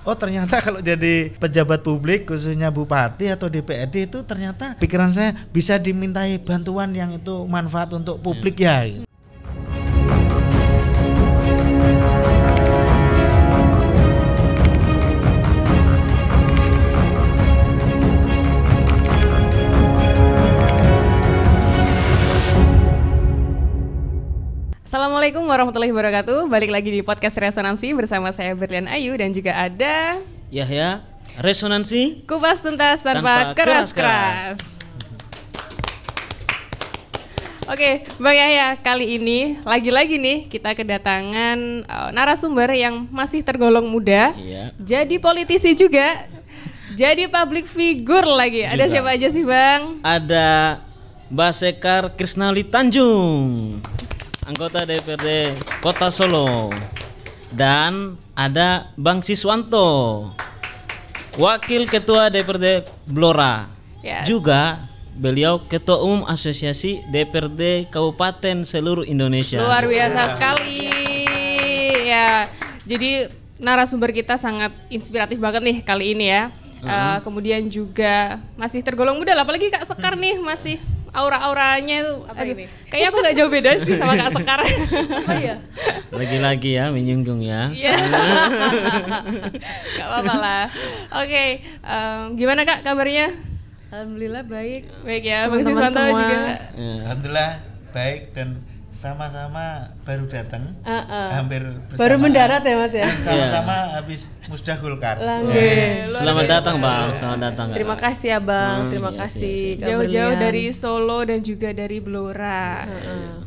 oh ternyata kalau jadi pejabat publik khususnya bupati atau DPRD itu ternyata pikiran saya bisa dimintai bantuan yang itu manfaat untuk publik ya gitu. Assalamualaikum warahmatullahi wabarakatuh. Balik lagi di podcast Resonansi bersama saya Berlian Ayu dan juga ada Yahya. Resonansi Kupas Tuntas tanpa keras-keras. Oke, Bang Yahya, kali ini lagi-lagi nih kita kedatangan narasumber yang masih tergolong muda, jadi politisi juga, jadi public figure lagi. Juga. Ada siapa aja sih, Bang? Ada Mbak Sekar Krisnali Tanjung, anggota DPRD Kota Solo, dan ada Bang Siswanto, Wakil Ketua DPRD Blora. Ya. Juga beliau Ketua Umum Asosiasi DPRD Kabupaten seluruh Indonesia. Luar biasa sekali. Ya, jadi narasumber kita sangat inspiratif banget nih kali ini ya. Kemudian juga masih tergolong muda, apalagi Kak Sekar nih masih aura-auranya itu, kayaknya aku nggak jauh beda sih sama Kak Sekar. Oh iya. Lagi-lagi ya menyinggung ya. Iya. Gak apa-apa lah. Oke, gimana Kak kabarnya? Alhamdulillah baik. Baik ya, Bang Siswanto juga. Alhamdulillah baik dan sama-sama baru datang, hampir bersamaan. Baru mendarat ya Mas ya. Sama-sama habis musda Golkar. Selamat datang Bang, selamat datang. Terima kasih ya Bang, terima kasih. Jauh-jauh dari Solo dan juga dari Blora,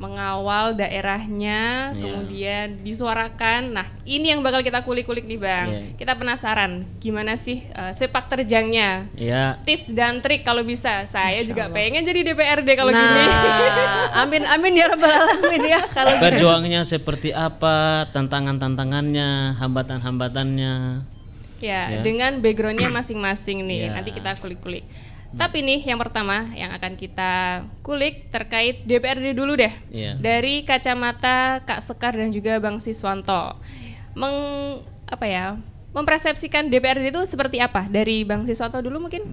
mengawal daerahnya, kemudian disuarakan. Nah, ini yang bakal kita kulik-kulik nih Bang. Kita penasaran gimana sih sepak terjangnya, tips dan trik kalau bisa. Saya juga pengen jadi DPRD kalau gini. Amin amin ya rabbal alamin. Ya, kalau berjuangnya seperti apa, tantangannya, hambatan-hambatannya. Ya, dengan backgroundnya masing-masing nih. Nanti kita kulik-kulik. Tapi nih yang pertama yang akan kita kulik terkait DPRD dulu deh. Dari kacamata Kak Sekar dan juga Bang Siswanto. Mempersepsikan DPRD itu seperti apa? Dari Bang Siswanto dulu mungkin?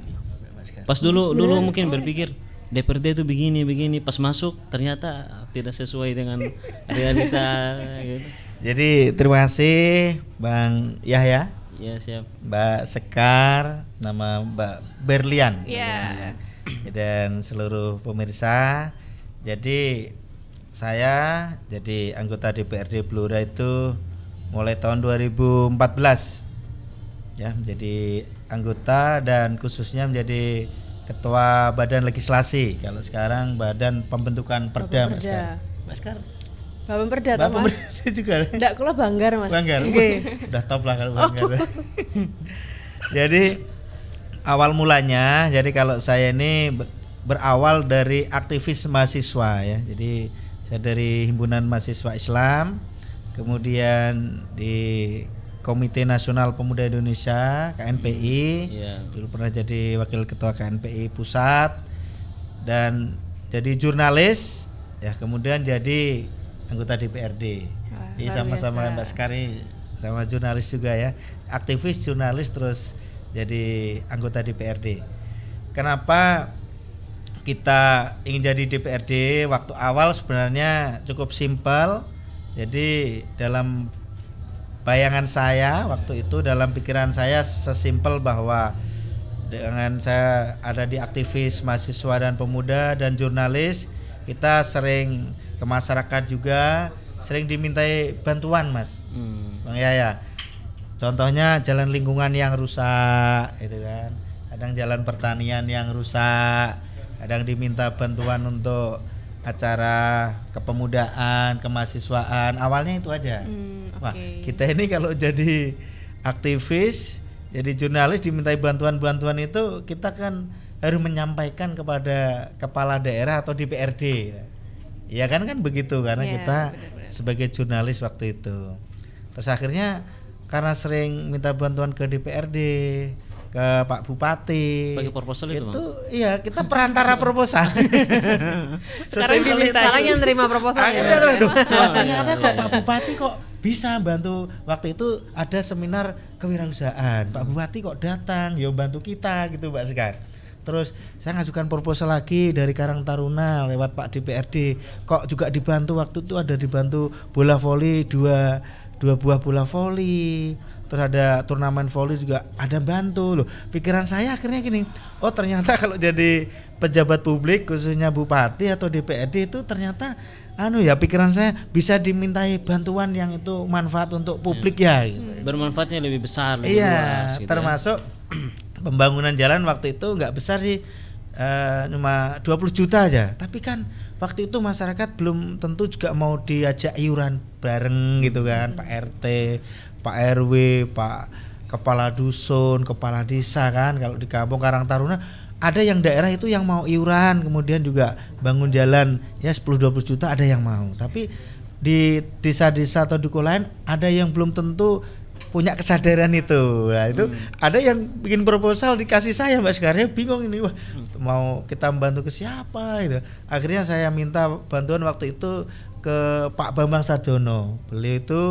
Pas dulu mungkin berpikir DPRD itu begini, pas masuk ternyata tidak sesuai dengan realita gitu. Jadi terima kasih Bang Yahya. Ya siap. Mbak Sekar, nama Mbak Berlian. Iya. Dan seluruh pemirsa. Jadi saya jadi anggota DPRD Blora itu mulai tahun 2014. Ya, menjadi anggota dan khususnya menjadi Ketua Badan Legislasi. Kalau sekarang Badan Pembentukan Perda Mas Sekar. Bapak Perda Mas. Juga. Enggak, kalau Banggar Mas. Banggar. Udah top lah kalau Banggar. Jadi awal mulanya, jadi kalau saya ini berawal dari aktivis mahasiswa ya. Jadi saya dari Himpunan Mahasiswa Islam, kemudian di Komite Nasional Pemuda Indonesia KNPI, dulu pernah jadi wakil ketua KNPI pusat dan jadi jurnalis, ya kemudian jadi anggota DPRD. Jadi sama-sama Mbak Sekari sama jurnalis juga ya, aktivis jurnalis terus jadi anggota DPRD. Kenapa kita ingin jadi DPRD? Waktu awal sebenarnya cukup simpel. Jadi dalam bayangan saya waktu itu, dalam pikiran saya sesimpel bahwa dengan saya ada di aktivis mahasiswa dan pemuda dan jurnalis, kita sering ke masyarakat juga, sering dimintai bantuan Mas, Bang Yahya. Contohnya jalan lingkungan yang rusak, itu kan. Kadang jalan pertanian yang rusak, kadang diminta bantuan untuk acara kepemudaan, kemahasiswaan. Awalnya itu aja. Wah, kita ini kalau jadi aktivis, jadi jurnalis dimintai bantuan-bantuan itu, kita kan harus menyampaikan kepada kepala daerah atau DPRD. Ya kan begitu, karena kita sebagai jurnalis waktu itu. Terus akhirnya karena sering minta bantuan ke DPRD, ke Pak Bupati. Bagi proposal itu, Bang? Iya, kita perantara proposal. Sekarang yang terima proposal. Ternyata kok Pak Bupati kok bisa bantu. Waktu itu ada seminar kewirausahaan. Pak Bupati kok datang, ya bantu kita gitu Mbak Sekar. Terus saya ngajukan proposal lagi dari Karang Taruna lewat Pak DPRD. Kok juga dibantu, waktu itu ada dibantu bola voli, dua buah bola voli. Terus ada turnamen voli juga ada bantu loh. Pikiran saya akhirnya gini, oh ternyata kalau jadi pejabat publik khususnya bupati atau DPRD itu ternyata pikiran saya bisa dimintai bantuan yang itu manfaat untuk publik ya gitu. Bermanfaatnya lebih besar, lebih luas gitu. Termasuk pembangunan jalan waktu itu nggak besar sih, cuma 20 juta aja. Tapi kan waktu itu masyarakat belum tentu juga mau diajak iuran bareng gitu kan, Pak RT, Pak RW, Pak Kepala Dusun, Kepala Desa kan. Kalau di kampung Karang Taruna ada yang daerah itu yang mau iuran, kemudian juga bangun jalan ya 10-20 juta ada yang mau. Tapi di desa-desa atau duku lain ada yang belum tentu punya kesadaran itu. Nah itu ada yang bikin proposal dikasih saya Mbak Sekarnya bingung ini, wah mau kita membantu ke siapa itu. Akhirnya saya minta bantuan waktu itu ke Pak Bambang Sadono. Beliau itu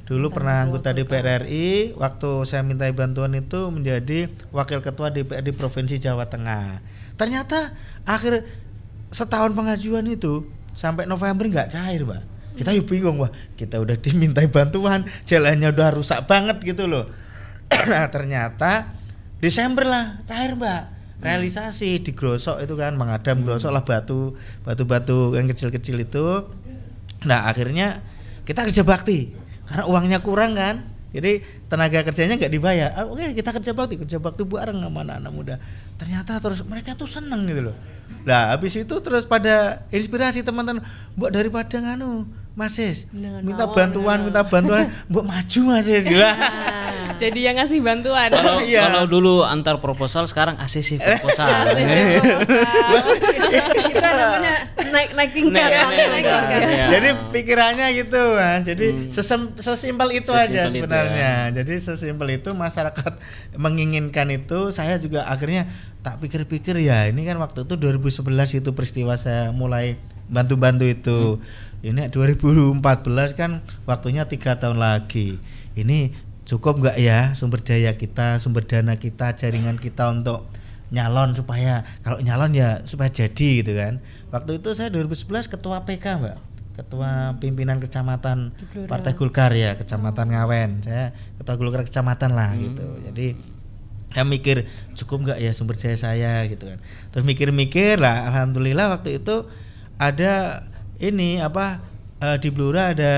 dulu pernah anggota DPR RI, waktu saya minta bantuan itu menjadi wakil ketua DPRD Provinsi Jawa Tengah. Ternyata akhir setahun pengajuan itu sampai November nggak cair Mbak. Kita yuk bingung, wah kita udah dimintai bantuan, jalannya udah rusak banget gitu loh. Ternyata Desember lah cair Mbak, realisasi digrosok itu kan, mengadam grosok lah batu-batu yang kecil-kecil itu. Nah akhirnya kita kerja bakti karena uangnya kurang kan, jadi tenaga kerjanya nggak dibayar. Oke kita kerja bakti bareng sama anak-anak muda. Ternyata terus mereka tuh seneng gitu loh. Nah habis itu terus pada inspirasi teman-teman, Mbok daripada Masis minta bantuan, Mbok maju Masis gila. Jadi yang ngasih bantuan. Kalau dulu antar proposal, sekarang ACC proposal. Itu namanya naik tingkat. Jadi pikirannya gitu Mas. Jadi sesimpel itu aja sebenarnya. Jadi sesimpel itu masyarakat menginginkan itu. Saya juga akhirnya tak pikir-pikir ya ini kan waktu itu 2011 itu peristiwa saya mulai bantu-bantu itu. Ini 2014 kan waktunya 3 tahun lagi. Ini cukup nggak ya sumber daya kita, sumber dana kita, jaringan kita untuk nyalon, supaya kalau nyalon ya supaya jadi gitu kan. Waktu itu saya 2011 ketua PK Mbak, ketua pimpinan kecamatan Partai Golkar ya, kecamatan Ngawen. Saya ketua Golkar kecamatan lah gitu. Jadi saya mikir cukup nggak ya sumber daya saya gitu kan. Terus mikir-mikir lah, alhamdulillah waktu itu ada ini di Blora ada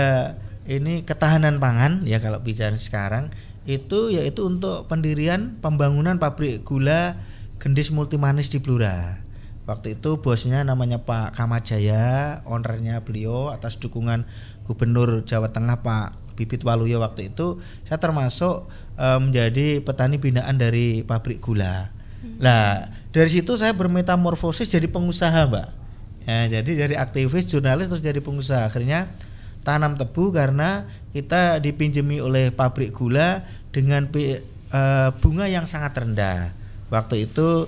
ini ketahanan pangan ya, kalau bicara sekarang itu yaitu untuk pendirian pembangunan pabrik gula Gendis Multimanis di Blora. Waktu itu bosnya namanya Pak Kamajaya, ownernya beliau atas dukungan Gubernur Jawa Tengah Pak Bibit Waluyo. Waktu itu saya termasuk menjadi petani binaan dari pabrik gula. Nah dari situ saya bermetamorfosis jadi pengusaha Mbak. Ya, jadi dari aktivis, jurnalis terus jadi pengusaha. Akhirnya tanam tebu karena kita dipinjemi oleh pabrik gula dengan bunga yang sangat rendah. Waktu itu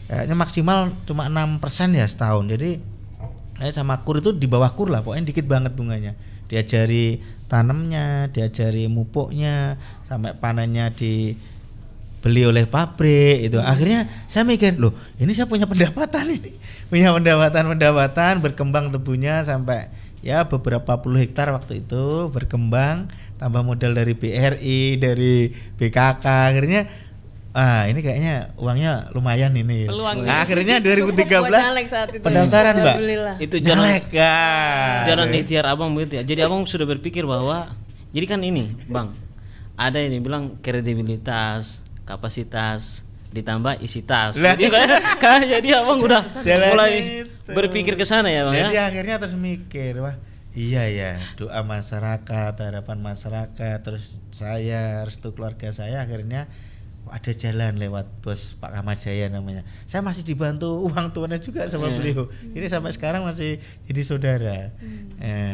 kayaknya maksimal cuma 6% ya setahun. Jadi sama kur itu di bawah kur lah, pokoknya dikit banget bunganya. Diajari tanamnya, diajari mupuknya, sampai panennya dibeli oleh pabrik itu. Akhirnya saya mikir, loh ini saya punya pendapatan ini. Punya pendapatan berkembang tebunya sampai ya beberapa puluh hektar waktu itu berkembang, tambah modal dari BRI, dari BKK. Akhirnya ini kayaknya uangnya lumayan ini. Nah, akhirnya 2013 pendaftaran Mbak. Itu jalan ikhtiar Abang begitu ya. Jadi Abang sudah berpikir bahwa jadi kan ini Bang, ada yang bilang kredibilitas, kapasitas ditambah isi tas. Jadi Abang udah mulai berpikir ke sana ya Bang. Jadi ya? akhirnya terus mikir, wah iya ya, doa masyarakat, harapan masyarakat, terus saya, restu keluarga saya, akhirnya ada jalan lewat bos Pak Kamajaya namanya. Saya masih dibantu uang tuannya juga sama beliau. Jadi sampai sekarang masih jadi saudara.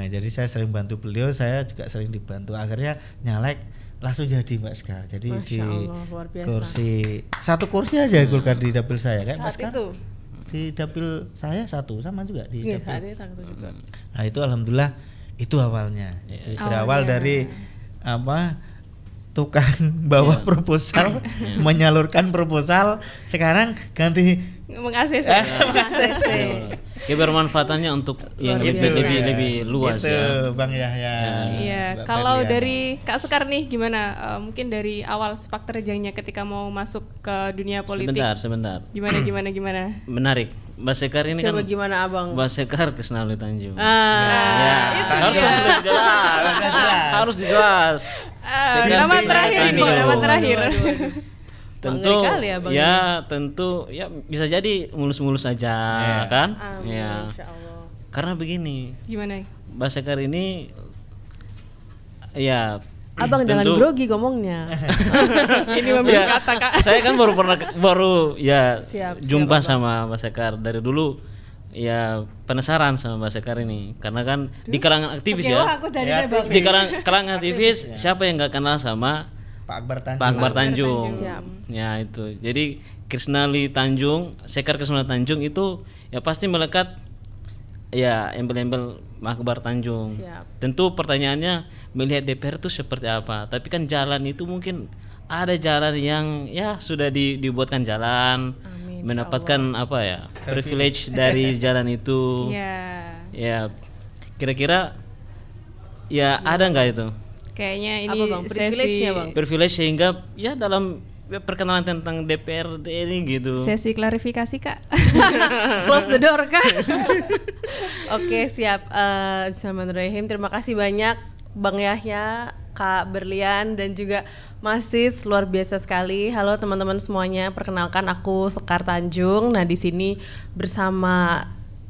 Jadi saya sering bantu beliau, saya juga sering dibantu. Akhirnya nyalek langsung jadi Mbak Sekar. Jadi Masya di Allah, luar biasa. satu kursi aja Golkar di dapil saya kan Mbak Saat Sekar. itu Di dapil saya satu sama juga di iya, dapil. saat itu satu juga. Nah itu alhamdulillah itu awalnya. Jadi berawal dari apa tukang bawa proposal, menyalurkan proposal, sekarang ganti Meng-ACC. Kebermanfaatannya untuk yang lebih luas gitu, ya. Bang Yahya. Iya, Mbak kalau Berliana. dari Kak Sekar nih gimana? Mungkin dari awal sepak terjangnya ketika mau masuk ke dunia politik. Sebentar. Gimana? Menarik. Mbak Sekar ini Coba kan gimana Abang? Mbak Sekar Krisnali Tanjung. Tanjung. Harus dijelas. Nama terakhir nih, nama terakhir. Tentu kali ya, Bang. tentu ya bisa jadi mulus-mulus aja kan? Amin, Ya. Insya Allah. Karena begini, Gimana? Mbak Sekar ini ya Abang jangan tentu- grogi ngomongnya. Ini memilih Ya, kata Kak. saya kan baru Siap, jumpa Abang. sama Mbak Sekar dari dulu, ya penasaran sama Mbak Sekar ini karena kan di kalangan aktivis Oke, ya, wah, aku tadi Ya, Bang. di kalangan aktivis siapa yang nggak kenal sama Pak Akbar Tanjung. Pak Akbar Tanjung. Siap. Ya itu. Jadi Krisnali Tanjung, Sekar Krisnali Tanjung itu ya pasti melekat ya embel-embel Pak Akbar Tanjung. Siap. Tentu pertanyaannya melihat DPR itu seperti apa. Tapi kan jalan itu mungkin ada jalan yang ya sudah dibuatkan jalan, Amin, mendapatkan apa ya privilege dari jalan itu. Iya. Ya kira-kira ya ada nggak itu? Kayaknya ini Apa, Bang? Privilege-nya, Bang? Privilege sehingga ya dalam perkenalan tentang DPRD ini gitu. sesi klarifikasi Kak. Close the door kan? Oke, siap. Bismillahirrahmanirrahim. Terima kasih banyak Bang Yahya, Kak Berlian dan juga Mas Sis, luar biasa sekali. Halo teman-teman semuanya, perkenalkan aku Sekar Tanjung. Nah, di sini bersama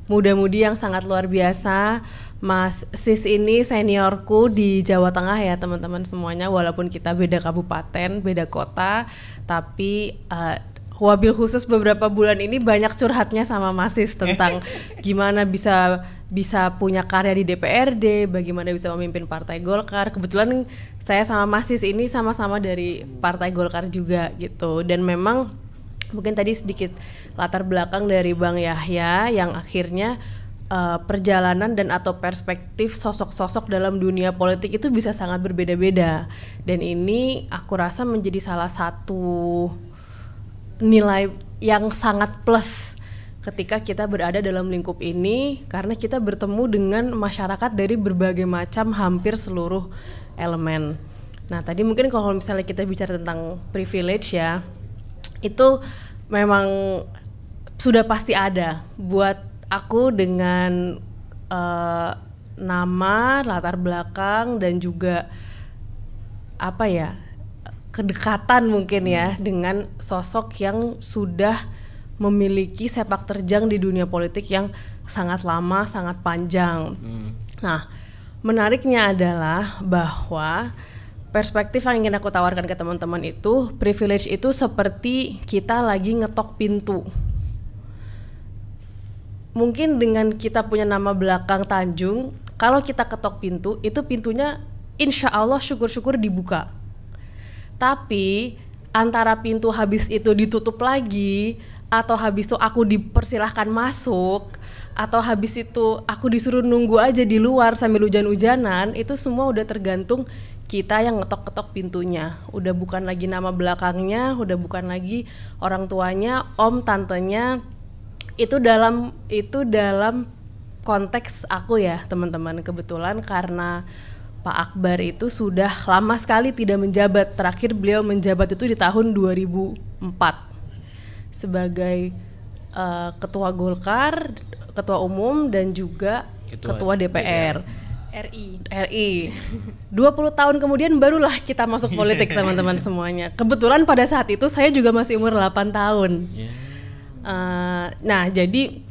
muda-mudi yang sangat luar biasa. Mas Sis ini seniorku di Jawa Tengah ya teman-teman semuanya, walaupun kita beda kabupaten, beda kota, tapi wabil khusus beberapa bulan ini banyak curhatnya sama Mas Sis tentang gimana bisa punya karya di DPRD, bagaimana bisa memimpin Partai Golkar. Kebetulan saya sama Mas Sis ini sama-sama dari Partai Golkar juga gitu, dan memang mungkin tadi sedikit latar belakang dari Bang Yahya yang akhirnya perjalanan dan atau perspektif sosok-sosok dalam dunia politik itu bisa sangat berbeda-beda, dan ini aku rasa menjadi salah satu nilai yang sangat plus ketika kita berada dalam lingkup ini, karena kita bertemu dengan masyarakat dari berbagai macam hampir seluruh elemen. Nah tadi mungkin kalau misalnya kita bicara tentang privilege ya, itu memang sudah pasti ada buat aku dengan nama, latar belakang dan juga apa ya, kedekatan mungkin ya dengan sosok yang sudah memiliki sepak terjang di dunia politik yang sangat lama, sangat panjang. Nah, menariknya adalah bahwa perspektif yang ingin aku tawarkan ke teman-teman itu, privilege itu seperti kita lagi ngetok pintu. Mungkin dengan kita punya nama belakang Tanjung, kalau kita ketok pintu, itu pintunya insya Allah syukur-syukur dibuka. Tapi antara pintu habis itu ditutup lagi, atau habis itu aku dipersilahkan masuk, atau habis itu aku disuruh nunggu aja di luar sambil hujan-hujanan, itu semua udah tergantung kita yang ngetok-ketok pintunya. Udah bukan lagi nama belakangnya, udah bukan lagi orang tuanya, om, tantenya. Itu dalam konteks aku ya teman-teman, kebetulan karena Pak Akbar itu sudah lama sekali tidak menjabat. Terakhir beliau menjabat itu di tahun 2004 sebagai ketua Golkar, ketua umum dan juga ketua DPR RI. 20 tahun kemudian barulah kita masuk politik teman-teman semuanya. Kebetulan pada saat itu saya juga masih umur 8 tahun. Nah, jadi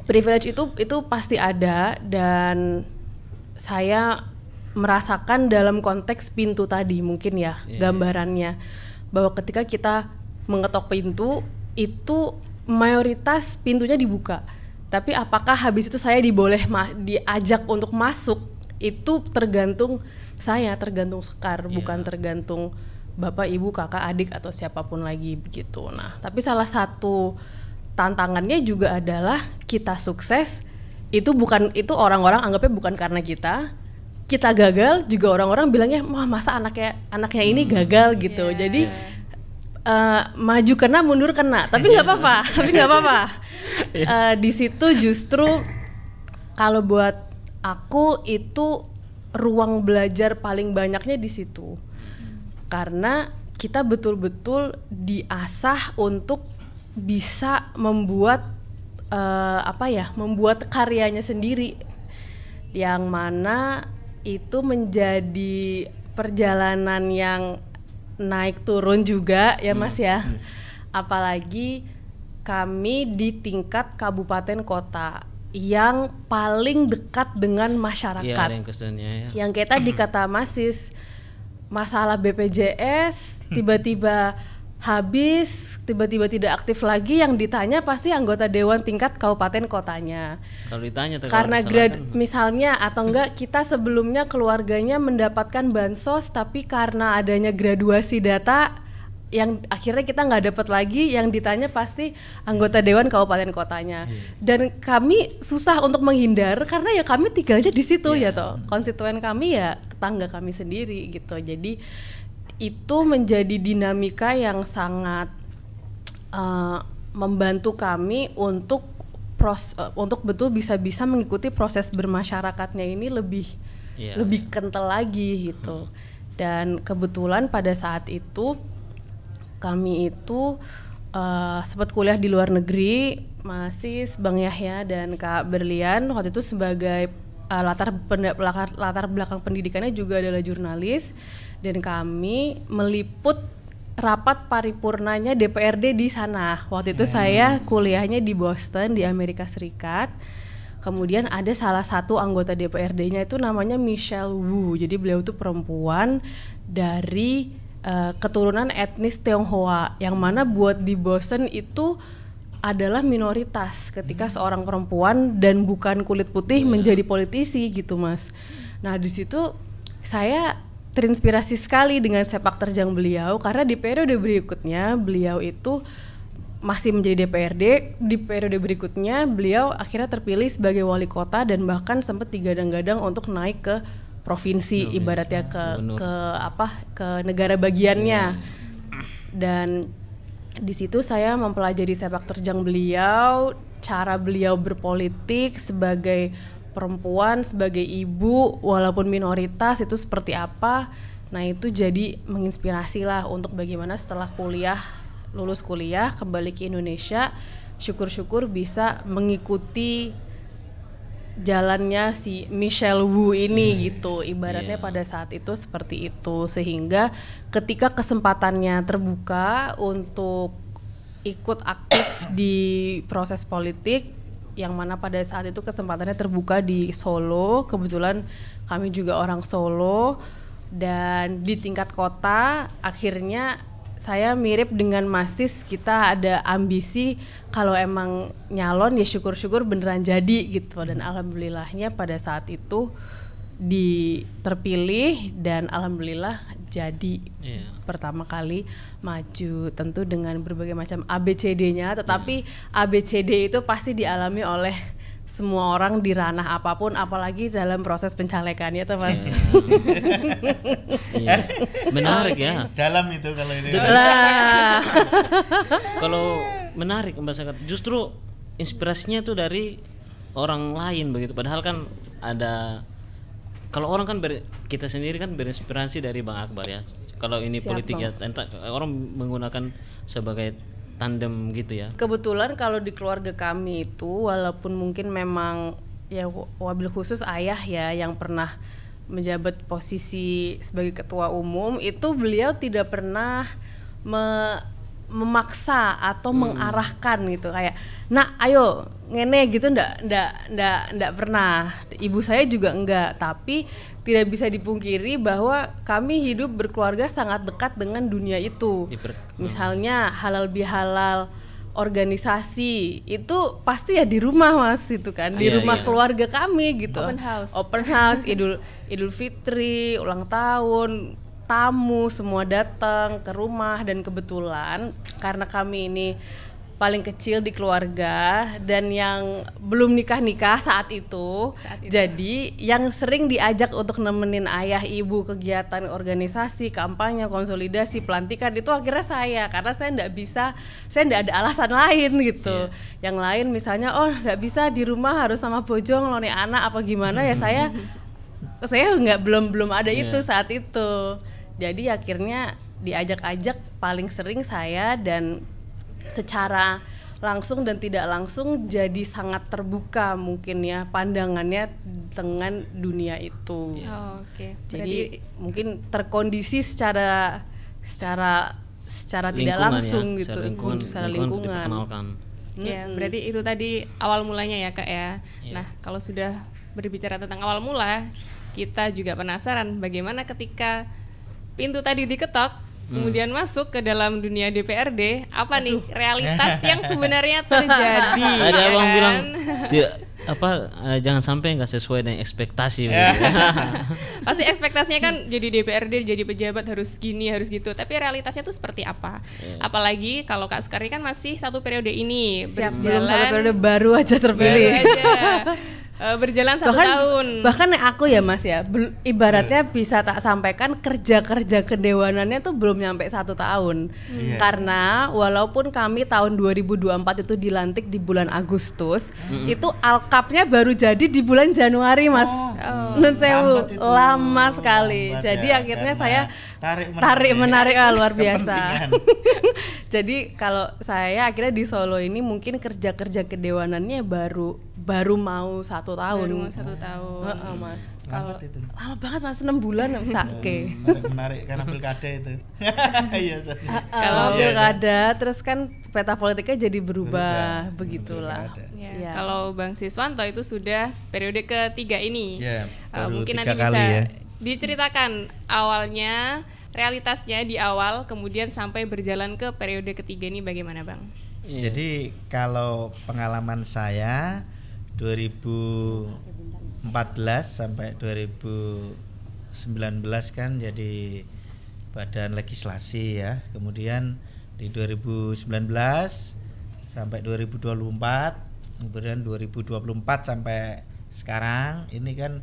privilege itu pasti ada, dan saya merasakan dalam konteks pintu tadi mungkin ya gambarannya, bahwa ketika kita mengetok pintu itu mayoritas pintunya dibuka, tapi apakah habis itu saya diajak untuk masuk, itu tergantung saya, tergantung Sekar, bukan tergantung bapak, ibu, kakak, adik atau siapapun lagi begitu. Nah, tapi salah satu tantangannya juga adalah kita sukses itu orang-orang anggapnya bukan karena kita gagal juga orang-orang bilangnya wah masa anaknya ini gagal gitu. Jadi maju kena mundur kena, tapi nggak apa-apa. Di situ justru kalau buat aku itu ruang belajar paling banyaknya di situ. Karena kita betul-betul diasah untuk bisa membuat membuat karyanya sendiri, yang mana itu menjadi perjalanan yang naik turun juga ya Mas ya. Apalagi kami di tingkat kabupaten kota yang paling dekat dengan masyarakat. Yang kayak tadi kata Masis, masalah BPJS tiba-tiba habis, tiba-tiba tidak aktif lagi, yang ditanya pasti anggota dewan tingkat kabupaten kotanya. Kalau ditanya karena misalnya atau enggak kita sebelumnya keluarganya mendapatkan bansos, tapi karena adanya graduasi data yang akhirnya kita nggak dapat lagi, yang ditanya pasti anggota dewan kabupaten kotanya. Dan kami susah untuk menghindar karena ya kami tinggalnya di situ ya toh. Konstituen kami ya tetangga kami sendiri gitu. Jadi itu menjadi dinamika yang sangat membantu kami untuk betul bisa mengikuti proses bermasyarakatnya ini lebih kental lagi gitu. Dan kebetulan pada saat itu kami itu sempat kuliah di luar negeri, masih Bang Yahya dan Kak Berlian waktu itu sebagai latar belakang pendidikannya juga adalah jurnalis, dan kami meliput rapat paripurnanya DPRD di sana. Waktu itu saya kuliahnya di Boston di Amerika Serikat. Kemudian ada salah satu anggota DPRD-nya itu namanya Michelle Wu. Jadi beliau itu perempuan dari keturunan etnis Tionghoa, yang mana buat di Boston itu adalah minoritas ketika seorang perempuan dan bukan kulit putih menjadi politisi gitu Mas. Nah di situ saya terinspirasi sekali dengan sepak terjang beliau, karena di periode berikutnya beliau itu masih menjadi DPRD, di periode berikutnya beliau akhirnya terpilih sebagai wali kota dan bahkan sempat digadang-gadang untuk naik ke provinsi, ibaratnya ke negara bagiannya. Dan di situ saya mempelajari sepak terjang beliau, cara beliau berpolitik sebagai perempuan, sebagai ibu walaupun minoritas itu seperti apa. Nah itu jadi menginspirasi lah untuk bagaimana setelah lulus kuliah kembali ke Indonesia, syukur-syukur bisa mengikuti jalannya si Michelle Wu ini gitu, ibaratnya pada saat itu seperti itu. Sehingga ketika kesempatannya terbuka untuk ikut aktif di proses politik, yang mana pada saat itu kesempatannya terbuka di Solo, kebetulan kami juga orang Solo, dan di tingkat kota akhirnya saya mirip dengan Masis, kita ada ambisi kalau emang nyalon ya syukur-syukur beneran jadi gitu. Dan alhamdulillahnya pada saat itu terpilih dan alhamdulillah jadi pertama kali maju, tentu dengan berbagai macam ABCD-nya, tetapi ABCD itu pasti dialami oleh semua orang di ranah apapun, apalagi dalam proses pencalekannya tuh Mas. Menarik ya. Dalam itu kalau ini. Kalau menarik Mbak Sekar, justru inspirasinya tuh dari orang lain begitu. Padahal kan ada, kalau orang kan kita sendiri kan berinspirasi dari Bang Akbar ya. Kalau ini politik ya, orang menggunakan sebagai tandem gitu ya. Kebetulan kalau di keluarga kami itu walaupun mungkin memang ya wabil khusus ayah ya yang pernah menjabat posisi sebagai ketua umum, itu beliau tidak pernah memaksa atau mengarahkan gitu kayak nah ayo ngene gitu, ndak pernah. Ibu saya juga enggak, tapi tidak bisa dipungkiri bahwa kami hidup berkeluarga sangat dekat dengan dunia itu. Misalnya halal bihalal organisasi itu pasti ya di rumah Mas itu kan, di rumah keluarga kami gitu. Open house, Idul Fitri, ulang tahun, tamu semua datang ke rumah, dan kebetulan karena kami ini paling kecil di keluarga dan yang belum nikah saat itu. Jadi yang sering diajak untuk nemenin ayah ibu kegiatan organisasi, kampanye, konsolidasi, pelantikan itu akhirnya saya, karena saya nggak ada alasan lain gitu. Yang lain misalnya nggak bisa di rumah harus sama bojo ngeloni anak apa gimana ya, saya nggak belum ada itu saat itu. Jadi akhirnya diajak-ajak paling sering saya, dan secara langsung dan tidak langsung jadi sangat terbuka mungkin ya pandangannya dengan dunia itu. Jadi mungkin terkondisi secara tidak langsung ya, gitu, secara lingkungan. Ya, berarti itu tadi awal mulanya ya Kak ya. Nah, kalau sudah berbicara tentang awal mula, kita juga penasaran bagaimana ketika pintu tadi diketok, kemudian masuk ke dalam dunia DPRD, apa nih realitas yang sebenarnya terjadi? Tadi abang bilang jangan sampai nggak sesuai dengan ekspektasi. Pasti ekspektasinya kan jadi DPRD, jadi pejabat harus gini, harus gitu. Tapi realitasnya tuh seperti apa? Apalagi kalau Kak Sekar kan masih satu periode ini berjalan, satu periode baru aja terpilih. Berjalan 1 tahun. Bahkan aku ya Mas ya, ibaratnya bisa tak sampaikan kerja kedewanannya tuh belum nyampe 1 tahun. Karena walaupun kami tahun 2024 itu dilantik di bulan Agustus, itu alkapnya baru jadi di bulan Januari Mas. Nun sewu, lama sekali. Jadi akhirnya saya tarik menarik luar biasa. Jadi kalau saya akhirnya di Solo ini mungkin kerja kedewanannya baru mau 1 tahun. Baru mau 1 tahun. Mas. Kalau lama banget Mas, 6 bulan sake. Menarik karena pilkada itu. Kalau pilkada terus kan peta politiknya jadi berubah begitulah. Kalau Bang Siswanto itu sudah periode ketiga ini. Mungkin nanti bisa diceritakan awalnya, realitasnya di awal, kemudian sampai berjalan ke periode ketiga ini bagaimana Bang? Jadi kalau pengalaman saya 2014 sampai 2019 kan jadi badan legislasi ya. Kemudian di 2019 sampai 2024, kemudian 2024 sampai sekarang ini kan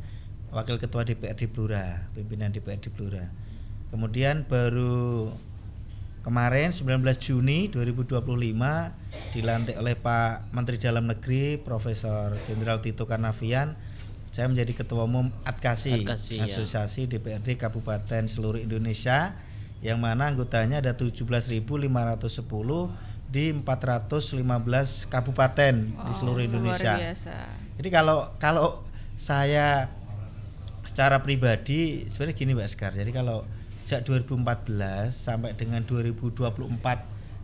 wakil ketua DPRD Blora, pimpinan DPRD Blora. Kemudian baru kemarin 19 Juni 2025 dilantik oleh Pak Menteri Dalam Negeri Profesor Jenderal Tito Karnavian. Saya menjadi Ketua Umum Adkasi Asosiasi DPRD Kabupaten seluruh Indonesia, yang mana anggotanya ada 17.510 di 415 kabupaten di seluruh Indonesia. Luar biasa. Jadi kalau saya secara pribadi sebenarnya gini Mbak Sekar. Jadi kalau sejak 2014 sampai dengan 2024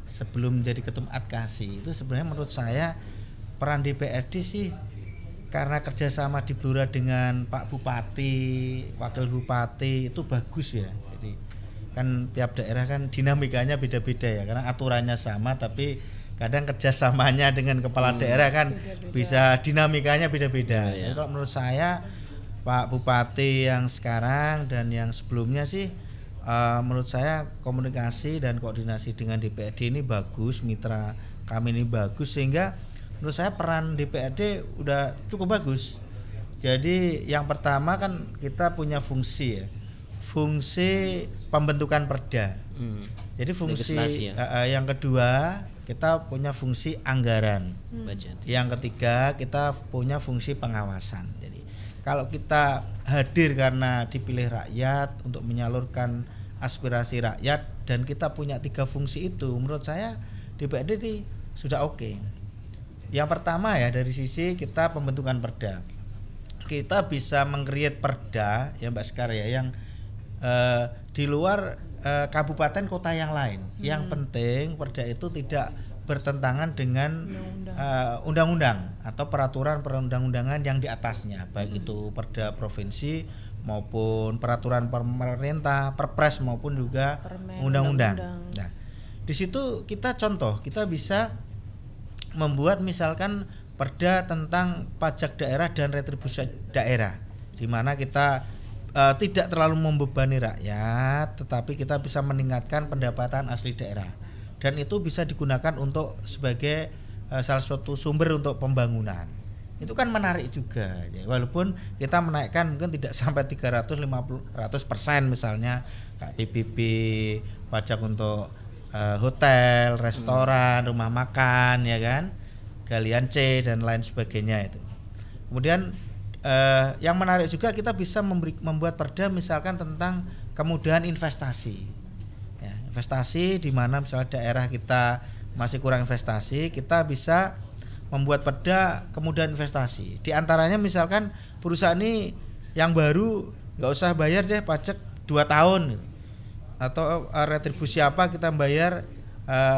sebelum menjadi Ketum Adkasi, itu sebenarnya menurut saya peran DPRD sih karena kerjasama di Blora dengan Pak Bupati, Wakil Bupati itu bagus ya. Jadi kan tiap daerah kan dinamikanya beda-beda ya, karena aturannya sama tapi kadang kerjasamanya dengan kepala daerah kan beda-beda. Bisa dinamikanya beda-beda. Jadi kalau menurut saya Pak Bupati yang sekarang dan yang sebelumnya sih menurut saya komunikasi dan koordinasi dengan DPRD ini bagus, mitra kami ini bagus, sehingga menurut saya peran DPRD udah cukup bagus. Jadi yang pertama kan kita punya fungsi ya, fungsi pembentukan perda. Jadi fungsi yang kedua kita punya fungsi anggaran. Yang ketiga kita punya fungsi pengawasan. Jadi kalau kita hadir karena dipilih rakyat untuk menyalurkan aspirasi rakyat dan kita punya 3 fungsi itu, menurut saya DPRD itu sudah oke. Yang pertama ya dari sisi kita pembentukan perda, kita bisa meng-create perda ya Mbak Sekar ya, yang di luar kabupaten kota yang lain. Yang penting perda itu tidak bertentangan dengan undang-undang atau peraturan perundang-undangan yang di atasnya, baik itu perda provinsi maupun peraturan pemerintah, perpres maupun juga undang-undang. Nah, di situ kita contoh, kita bisa membuat misalkan perda tentang pajak daerah dan retribusi daerah, di mana kita tidak terlalu membebani rakyat, tetapi kita bisa meningkatkan pendapatan asli daerah, dan itu bisa digunakan untuk sebagai salah satu sumber untuk pembangunan. Itu kan menarik juga, walaupun kita menaikkan mungkin tidak sampai 100% misalnya kayak PBB, pajak untuk hotel, restoran, rumah makan, ya kan, galian C dan lain sebagainya itu. Kemudian yang menarik juga kita bisa membuat perda misalkan tentang kemudahan investasi, ya, investasi di mana misalnya daerah kita masih kurang investasi, kita bisa membuat perda kemudahan investasi. Di antaranya misalkan perusahaan ini yang baru nggak usah bayar deh pajak 2 tahun, atau retribusi apa kita bayar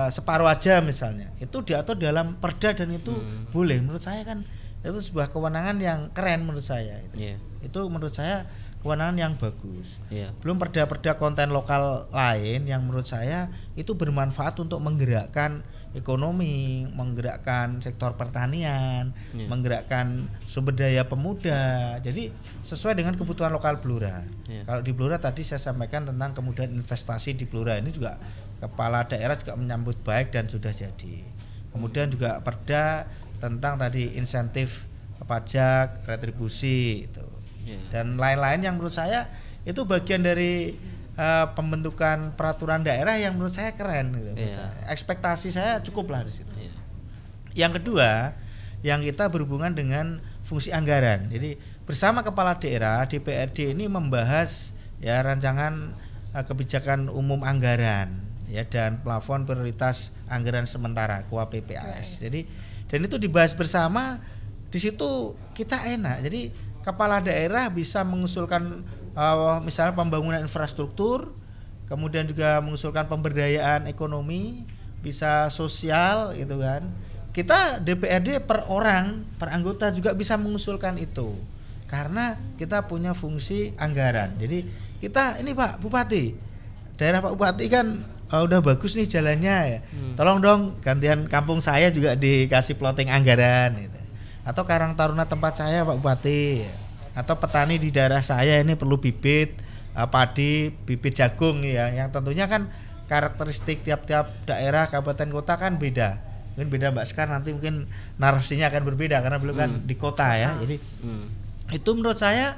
separuh aja misalnya. Itu diatur dalam perda dan itu boleh. Menurut saya kan itu sebuah kewenangan yang keren menurut saya itu. Itu menurut saya kewenangan yang bagus. Belum perda-perda konten lokal lain yang menurut saya itu bermanfaat untuk menggerakkan ekonomi, menggerakkan sektor pertanian, menggerakkan sumber daya pemuda. Jadi sesuai dengan kebutuhan lokal Blora. Kalau di Blora tadi saya sampaikan tentang kemudahan investasi di Blora, ini juga kepala daerah juga menyambut baik dan sudah jadi. Kemudian juga perda tentang tadi insentif pajak, retribusi itu. Dan lain-lain yang menurut saya itu bagian dari pembentukan peraturan daerah yang menurut saya keren gitu. Ekspektasi saya cukup lah di situ. Yang kedua, yang kita berhubungan dengan fungsi anggaran. Jadi bersama kepala daerah DPRD ini membahas ya rancangan kebijakan umum anggaran ya dan plafon prioritas anggaran sementara KUA PPAS. Jadi dan itu dibahas bersama, di situ kita enak. Jadi kepala daerah bisa mengusulkan misalnya pembangunan infrastruktur, kemudian juga mengusulkan pemberdayaan ekonomi, bisa sosial gitu kan. Kita DPRD per orang, per anggota juga bisa mengusulkan itu. Karena kita punya fungsi anggaran. Jadi kita ini Pak Bupati, daerah Pak Bupati kan udah bagus nih jalannya ya. Tolong dong gantian kampung saya juga dikasih plotting anggaran gitu. Atau Karang Taruna tempat saya Pak Bupati, atau petani di daerah saya ini perlu bibit padi, bibit jagung ya, yang tentunya kan karakteristik tiap-tiap daerah kabupaten kota kan beda. Mungkin beda Mbak Sekar, nanti mungkin narasinya akan berbeda karena belum kan di kota ya. Jadi itu menurut saya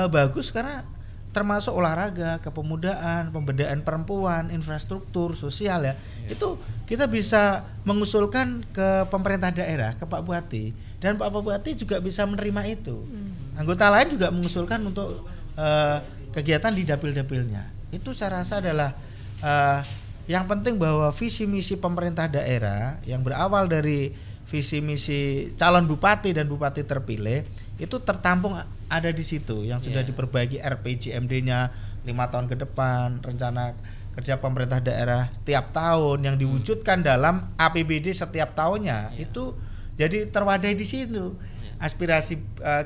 bagus karena termasuk olahraga, kepemudaan, pemberdayaan perempuan, infrastruktur, sosial ya. Itu kita bisa mengusulkan ke pemerintah daerah, ke Pak Bupati, dan Pak Bupati juga bisa menerima itu. Anggota lain juga mengusulkan untuk kegiatan di dapil-dapilnya. Itu saya rasa adalah yang penting bahwa visi misi pemerintah daerah yang berawal dari visi misi calon bupati dan bupati terpilih itu tertampung ada di situ yang sudah diperbaiki RPJMD-nya 5 tahun ke depan, rencana kerja pemerintah daerah setiap tahun yang diwujudkan dalam APBD setiap tahunnya itu jadi terwadai di situ. Aspirasi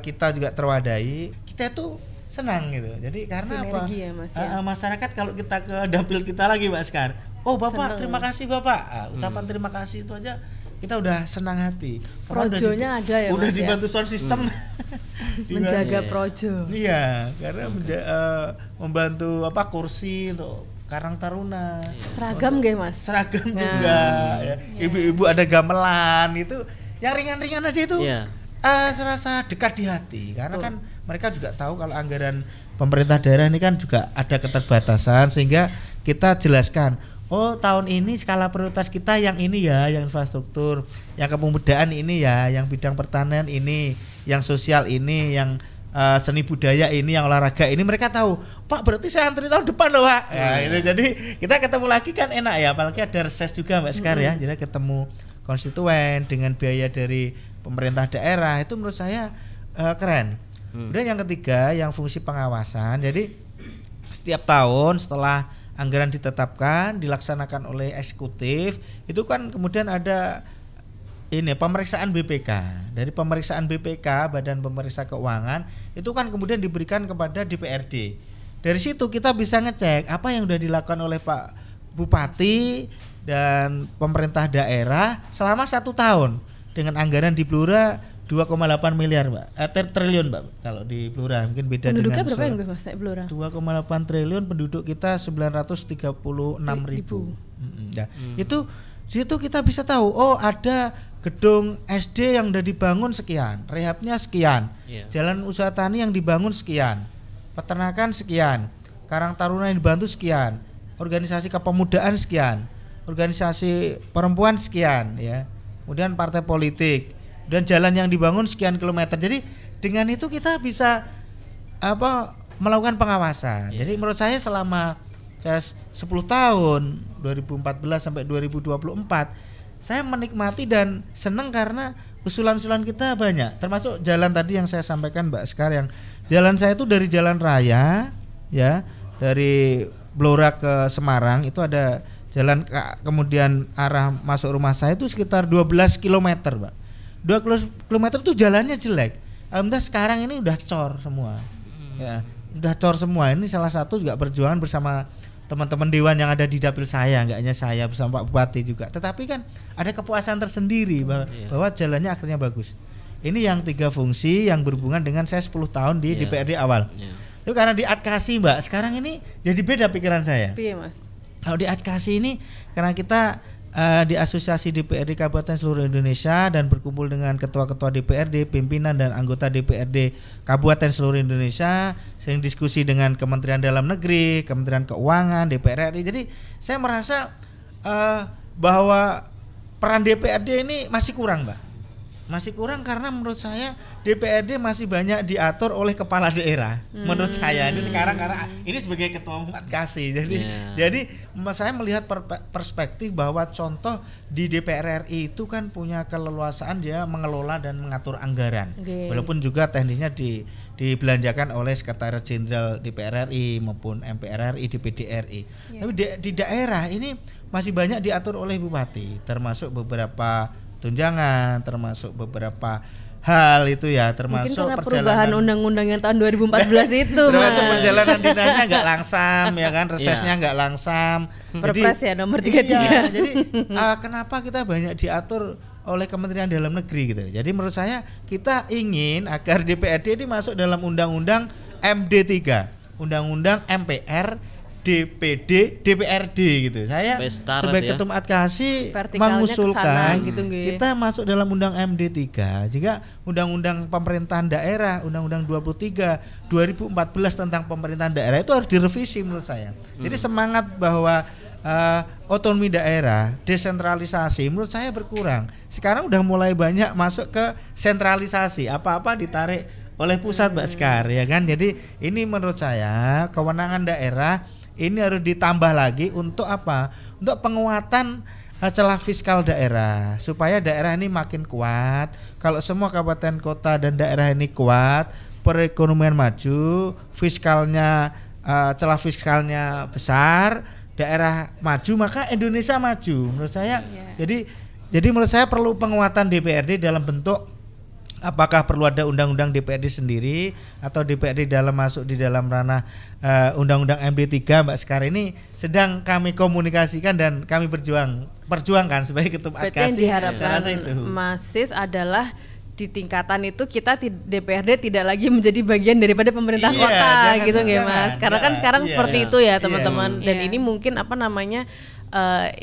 kita juga terwadai, kita itu senang gitu. Jadi karena sinergi apa? Ya, Mas, ya? Masyarakat kalau kita ke dapil kita lagi Mbak Sekar, oh Bapak senang. Terima kasih Bapak, ucapan terima kasih itu aja kita udah senang hati. Projonya ada ya udah Mas, dibantu sound system menjaga projo. Iya, karena membantu kursi untuk Karang Taruna. Seragam nggih Mas? Seragam juga ya. Ibu-ibu ada gamelan itu yang ringan-ringan aja itu. Serasa dekat di hati karena kan mereka juga tahu kalau anggaran pemerintah daerah ini kan juga ada keterbatasan, sehingga kita jelaskan, oh tahun ini skala prioritas kita yang ini ya, yang infrastruktur, yang kepemudaan ini ya, yang bidang pertanian ini, yang sosial ini, yang seni budaya ini, yang olahraga ini. Mereka tahu, Pak berarti saya antri tahun depan loh Pak. Jadi kita ketemu lagi kan enak ya, apalagi ada reses juga Mbak Sekar ya, jadi ketemu konstituen dengan biaya dari pemerintah daerah, itu menurut saya keren. Kemudian yang ketiga, yang fungsi pengawasan. Jadi setiap tahun setelah anggaran ditetapkan, dilaksanakan oleh eksekutif, itu kan kemudian ada ini pemeriksaan BPK. Dari pemeriksaan BPK, Badan Pemeriksa Keuangan, itu kan kemudian diberikan kepada DPRD. Dari situ kita bisa ngecek apa yang sudah dilakukan oleh Pak Bupati dan pemerintah daerah selama 1 tahun dengan anggaran di Blora 2,8 miliar Mbak, triliun Mbak. Kalau di Blora mungkin beda penduduknya dengan berapa yang Mas Blora? 2,8 triliun, penduduk kita 936.000. Nah, itu situ kita bisa tahu, oh ada gedung SD yang udah dibangun sekian, rehabnya sekian, jalan usaha tani yang dibangun sekian, peternakan sekian, Karang Taruna yang dibantu sekian, organisasi kepemudaan sekian, organisasi perempuan sekian, ya, kemudian partai politik, dan jalan yang dibangun sekian kilometer. Jadi dengan itu kita bisa melakukan pengawasan. Jadi menurut saya selama 10 tahun 2014 sampai 2024 saya menikmati dan senang karena usulan-usulan kita banyak, termasuk jalan tadi yang saya sampaikan Mbak Sekar, yang jalan saya itu dari jalan raya ya, dari Blora ke Semarang itu ada jalan, kemudian arah masuk rumah saya itu sekitar 12 km Mbak. 2 km itu jalannya jelek. Alhamdulillah sekarang ini udah cor semua. Ya, udah cor semua. Ini salah satu juga perjuangan bersama teman-teman dewan yang ada di dapil saya, enggak hanya saya, bersama Pak Bupati juga. Tetapi kan ada kepuasan tersendiri bahwa jalannya akhirnya bagus. Ini yang 3 fungsi yang berhubungan dengan saya 10 tahun di DPRD awal. Itu karena di adkasi Mbak, sekarang ini jadi beda pikiran saya. Iya Mas. Kalau di adkasi ini karena kita di Asosiasi DPRD Kabupaten seluruh Indonesia dan berkumpul dengan ketua-ketua DPRD, pimpinan dan anggota DPRD Kabupaten seluruh Indonesia, sering diskusi dengan Kementerian Dalam Negeri, Kementerian Keuangan, DPR RI. Jadi saya merasa bahwa peran DPRD ini masih kurang Mbak. Masih kurang karena menurut saya DPRD masih banyak diatur oleh kepala daerah. Menurut saya ini sekarang, karena ini sebagai ketua umum adkasi. Jadi saya melihat perspektif bahwa contoh di DPR RI itu kan punya keleluasaan dia mengelola dan mengatur anggaran. Walaupun juga teknisnya dibelanjakan oleh Sekretaris Jenderal DPR RI maupun MPR RI, DPD RI. Tapi di daerah ini masih banyak diatur oleh bupati, termasuk beberapa tunjangan, termasuk beberapa hal itu ya, termasuk perubahan undang-undang yang tahun 2014 itu termasuk perjalanan dinasnya nggak langsam ya kan, resesnya nggak langsam. Perpres ya nomor 33. Jadi kenapa kita banyak diatur oleh Kementerian Dalam Negeri gitu. Jadi menurut saya kita ingin agar DPRD ini masuk dalam undang-undang MD3, undang-undang MPR, DPD, DPRD gitu. Saya sebagai ketum adkasi mengusulkan gitu, kita masuk dalam undang MD3. Jika undang-undang pemerintahan daerah, undang-undang 23 2014 tentang pemerintahan daerah itu harus direvisi menurut saya. Jadi semangat bahwa otonomi daerah, desentralisasi menurut saya berkurang. Sekarang udah mulai banyak masuk ke sentralisasi, apa-apa ditarik oleh pusat Mbak Sekar ya kan. Jadi ini menurut saya kewenangan daerah ini harus ditambah lagi untuk apa? Untuk penguatan celah fiskal daerah supaya daerah ini makin kuat. Kalau semua kabupaten kota dan daerah ini kuat, perekonomian maju, fiskalnya celah fiskalnya besar, daerah maju, maka Indonesia maju. Menurut saya jadi menurut saya perlu penguatan DPRD dalam bentuk apakah perlu ada undang-undang DPRD sendiri atau DPRD masuk di dalam ranah undang-undang MD3 Mbak Sekar. Ini sedang kami komunikasikan dan kami perjuangkan sebagai ketum adkasi. Yang diharapkan Mas Sis adalah di tingkatan itu kita DPRD tidak lagi menjadi bagian daripada pemerintah kota gitu nggak Mas? Karena kan sekarang seperti itu ya teman-teman. Dan ini mungkin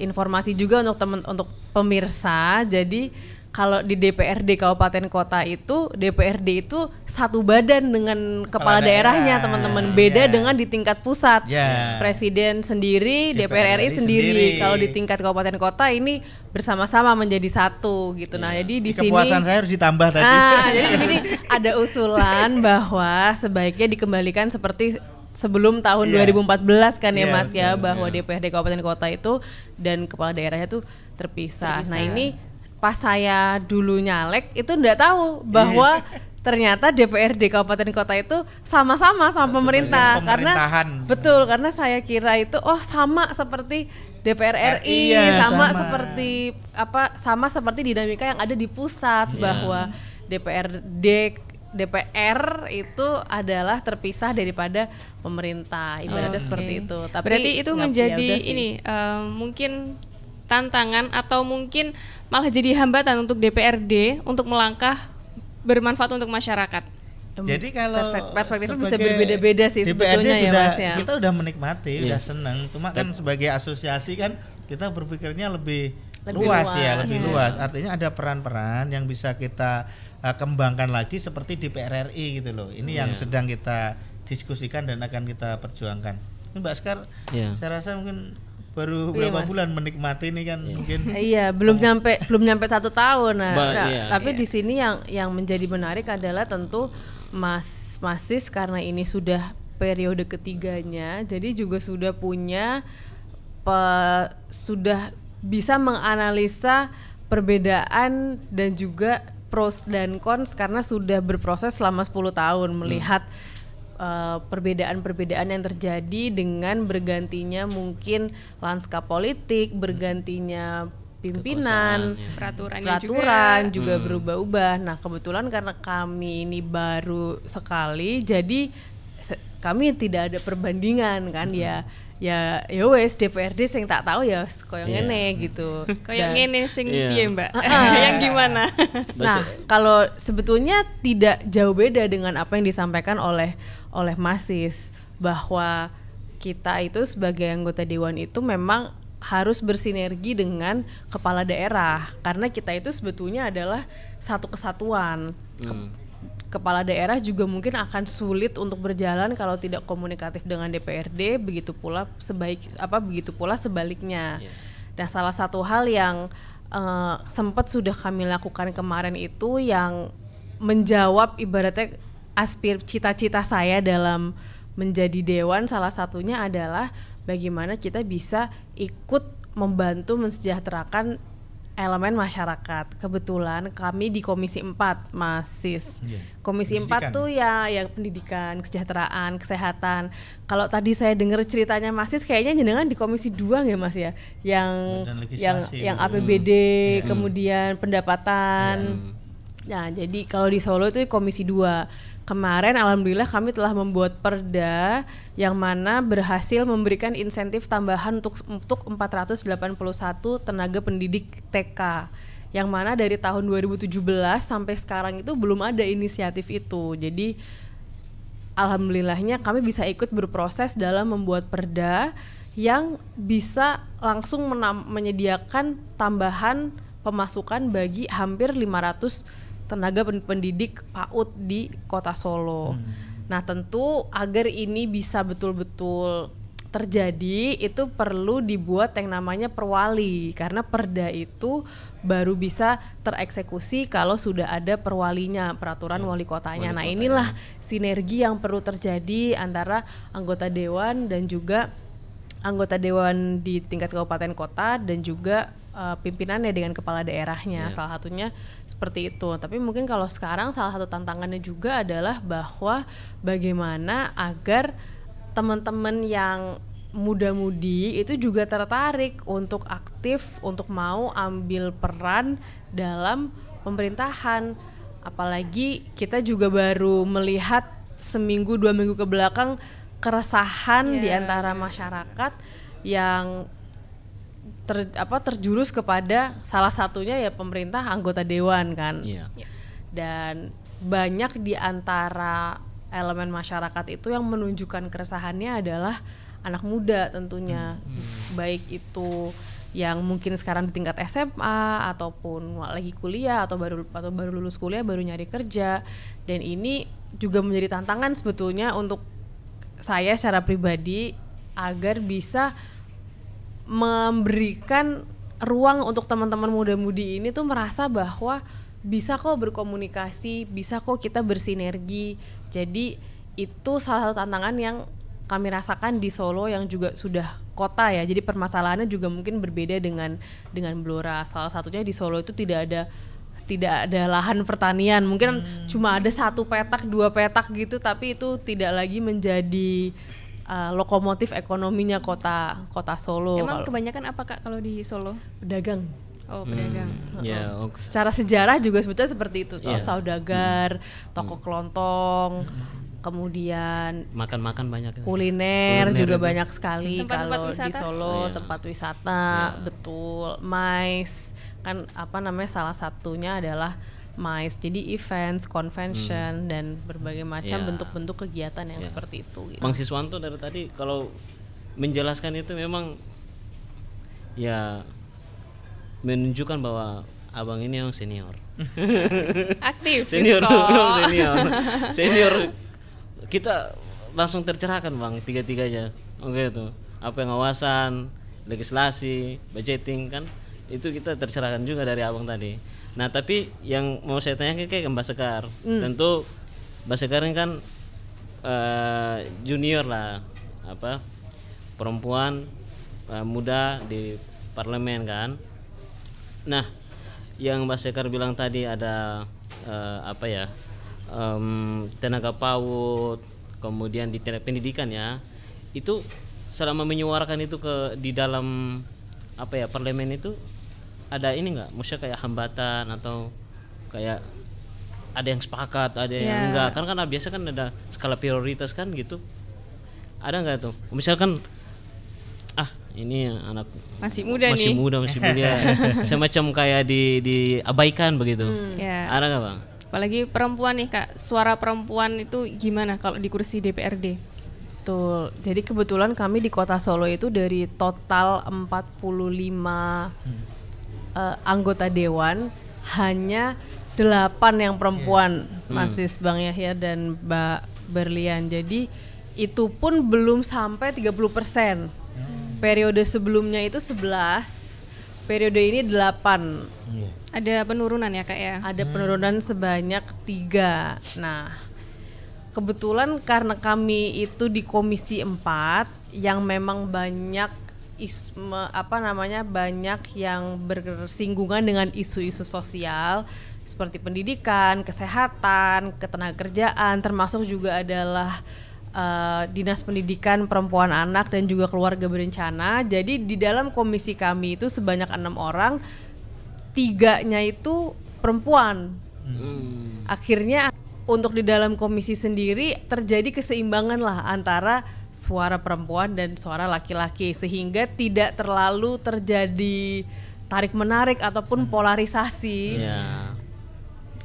informasi juga untuk pemirsa. Jadi kalau di DPRD kabupaten kota itu DPRD itu satu badan dengan kepala daerahnya teman-teman, beda dengan di tingkat pusat. Presiden sendiri, DPR RI sendiri. Kalau di tingkat kabupaten kota ini bersama-sama menjadi satu gitu. Nah, jadi di sini kepuasan saya harus ditambah tadi. Jadi di sini ada usulan bahwa sebaiknya dikembalikan seperti sebelum tahun 2014 kan ya Mas ya, bahwa DPRD kabupaten kota itu dan kepala daerahnya itu terpisah. Nah, ini pas saya dulu nyalek itu enggak tahu bahwa ternyata DPRD kabupaten kota itu sama-sama sama pemerintah, karena saya kira itu sama seperti DPR RI, sama seperti dinamika yang ada di pusat, bahwa DPR itu adalah terpisah daripada pemerintah, ibaratnya seperti itu. Tapi berarti itu menjadi ini mungkin tantangan atau mungkin malah jadi hambatan untuk DPRD untuk melangkah bermanfaat untuk masyarakat? Jadi kalau perspektif bisa berbeda-beda sih DPRD sebetulnya ya Mas ya. Kita udah menikmati, udah senang. Cuma kan sebagai asosiasi kan kita berpikirnya lebih luas ya, lebih luas. Artinya ada peran-peran yang bisa kita kembangkan lagi seperti DPR RI gitu loh. Ini yang sedang kita diskusikan dan akan kita perjuangkan. Ini Mbak Skar, saya rasa mungkin baru berapa bulan menikmati ini kan mungkin. Iya, belum nyampe 1 tahun. Tapi di sini yang menjadi menarik adalah tentu Mas Sis karena ini sudah periode ketiganya, jadi juga sudah punya sudah bisa menganalisa perbedaan dan juga pros dan cons karena sudah berproses selama 10 tahun melihat perbedaan-perbedaan yang terjadi dengan bergantinya mungkin lanskap politik, bergantinya pimpinan, peraturan juga berubah-ubah. Nah, kebetulan karena kami ini baru sekali, jadi kami tidak ada perbandingan kan ya wes DPRD sing tak tahu ya koyo ngene gitu. Koyo ngene sing piye Mbak? Yang gimana? Nah, kalau sebetulnya tidak jauh beda dengan apa yang disampaikan oleh Mas Sis bahwa kita itu sebagai anggota dewan itu memang harus bersinergi dengan kepala daerah karena kita itu sebetulnya adalah satu kesatuan. Kepala daerah juga mungkin akan sulit untuk berjalan kalau tidak komunikatif dengan DPRD, begitu pula sebaliknya. Dan salah satu hal yang sempat sudah kami lakukan kemarin itu yang menjawab ibaratnya cita-cita saya dalam menjadi dewan, salah satunya adalah bagaimana kita bisa ikut membantu mensejahterakan elemen masyarakat. Kebetulan kami di Komisi 4, Mas Sis. Komisi 4 tuh ya yang pendidikan, kesejahteraan, kesehatan. Kalau tadi saya dengar ceritanya Mas Sis kayaknya jenengan di Komisi 2 ya Mas ya? Yang APBD, kemudian pendapatan. Nah, jadi kalau di Solo itu Komisi 2. Kemarin alhamdulillah kami telah membuat perda yang mana berhasil memberikan insentif tambahan untuk 481 tenaga pendidik TK. Yang mana dari tahun 2017 sampai sekarang itu belum ada inisiatif itu. Jadi alhamdulillahnya kami bisa ikut berproses dalam membuat perda yang bisa langsung menyediakan tambahan pemasukan bagi hampir 500 tenaga pendidik PAUD di Kota Solo. Nah, tentu agar ini bisa betul-betul terjadi itu perlu dibuat yang namanya perwali karena perda itu baru bisa tereksekusi kalau sudah ada perwalinya, peraturan wali kotanya. Nah, inilah sinergi yang perlu terjadi antara anggota dewan dan juga anggota dewan di tingkat kabupaten kota dan juga pimpinannya dengan kepala daerahnya. Salah satunya seperti itu. Tapi mungkin kalau sekarang salah satu tantangannya juga adalah bahwa bagaimana agar teman-teman yang muda-mudi itu juga tertarik untuk aktif, untuk mau ambil peran dalam pemerintahan. Apalagi kita juga baru melihat seminggu 2 minggu ke belakang keresahan di antara masyarakat yang terjurus kepada salah satunya ya pemerintah, anggota dewan kan. Dan banyak di antara elemen masyarakat itu yang menunjukkan keresahannya adalah anak muda tentunya. Baik itu yang mungkin sekarang di tingkat SMA ataupun lagi kuliah atau baru lulus kuliah, baru nyari kerja. Dan ini juga menjadi tantangan sebetulnya untuk saya secara pribadi agar bisa memberikan ruang untuk teman-teman muda-mudi ini tuh merasa bahwa bisa kok berkomunikasi, bisa kok kita bersinergi. Jadi itu salah satu tantangan yang kami rasakan di Solo yang juga sudah kota ya. Jadi permasalahannya juga mungkin berbeda dengan Blora. Salah satunya di Solo itu tidak ada lahan pertanian. Mungkin cuma ada 1 petak, 2 petak gitu, tapi itu tidak lagi menjadi lokomotif ekonominya kota Solo. Emang kebanyakan apa Kak kalau di Solo? Pedagang. Oh, pedagang. Secara sejarah juga sebetulnya seperti itu. Saudagar, toko kelontong. kemudian makan banyak. Kuliner juga banyak sekali kalau di Solo, tempat wisata, betul. MICE kan salah satunya adalah MICE. Jadi events, convention dan berbagai macam bentuk-bentuk kegiatan yang seperti itu gitu. Bang Siswanto dari tadi kalau menjelaskan itu memang ya menunjukkan bahwa abang ini yang senior. Aktif senior. Kita langsung tercerahkan bang, tiga-tiganya. Oke tuh, apa yang pengawasan, legislasi, budgeting kan itu kita tercerahkan juga dari abang tadi. Nah tapi yang mau saya tanyakan ke Mbak Sekar, tentu Mbak Sekar ini kan junior lah, perempuan muda di parlemen kan. Nah yang Mbak Sekar bilang tadi ada tenaga PAUD, kemudian di pendidikan ya, itu selama menyuarakan itu di dalam parlemen itu ada ini nggak, maksudnya kayak hambatan atau kayak ada yang sepakat, ada yang enggak, kan biasa kan ada skala prioritas kan gitu, ada nggak tuh misalkan ini anak masih muda semacam kayak diabaikan begitu, ada nggak bang? Apalagi perempuan nih Kak, suara perempuan itu gimana kalau di kursi DPRD? Betul, jadi kebetulan kami di Kota Solo itu dari total 45 anggota dewan hanya 8 yang perempuan, Mas Bang Yahya dan Mbak Berlian. Jadi itu pun belum sampai 30%. Periode sebelumnya itu 11, periode ini 8. Ada penurunan ya Kak ya? Ada penurunan sebanyak 3. Nah, kebetulan karena kami itu di Komisi 4 yang memang banyak banyak yang bersinggungan dengan isu-isu sosial seperti pendidikan, kesehatan, ketenagakerjaan, termasuk juga adalah Dinas Pendidikan Perempuan Anak dan juga Keluarga Berencana. Jadi di dalam komisi kami itu sebanyak 6 orang, 3-nya itu perempuan. Akhirnya untuk di dalam komisi sendiri terjadi keseimbangan lah antara suara perempuan dan suara laki-laki, sehingga tidak terlalu terjadi tarik-menarik ataupun polarisasi.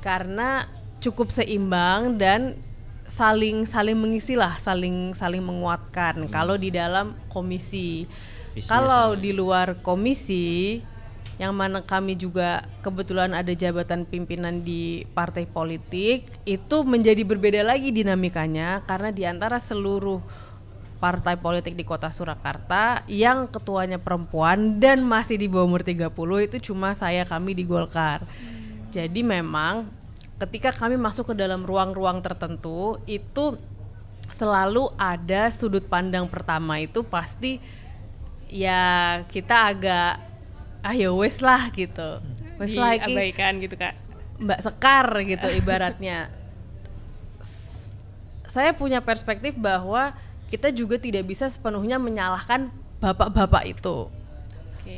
Karena cukup seimbang dan saling mengisi lah, saling menguatkan. Kalau di dalam komisi, kalau di luar komisi, yang mana kami juga kebetulan ada jabatan pimpinan di partai politik, itu menjadi berbeda lagi dinamikanya karena di antara seluruh partai politik di Kota Surakarta yang ketuanya perempuan dan masih di bawah umur 30 itu cuma kami di Golkar. Jadi memang ketika kami masuk ke dalam ruang-ruang tertentu itu selalu ada sudut pandang pertama itu pasti ya kita agak wes lah gitu, wes lagi diabaikan gitu Kak, Mbak Sekar gitu ibaratnya. Saya punya perspektif bahwa kita juga tidak bisa sepenuhnya menyalahkan bapak-bapak itu,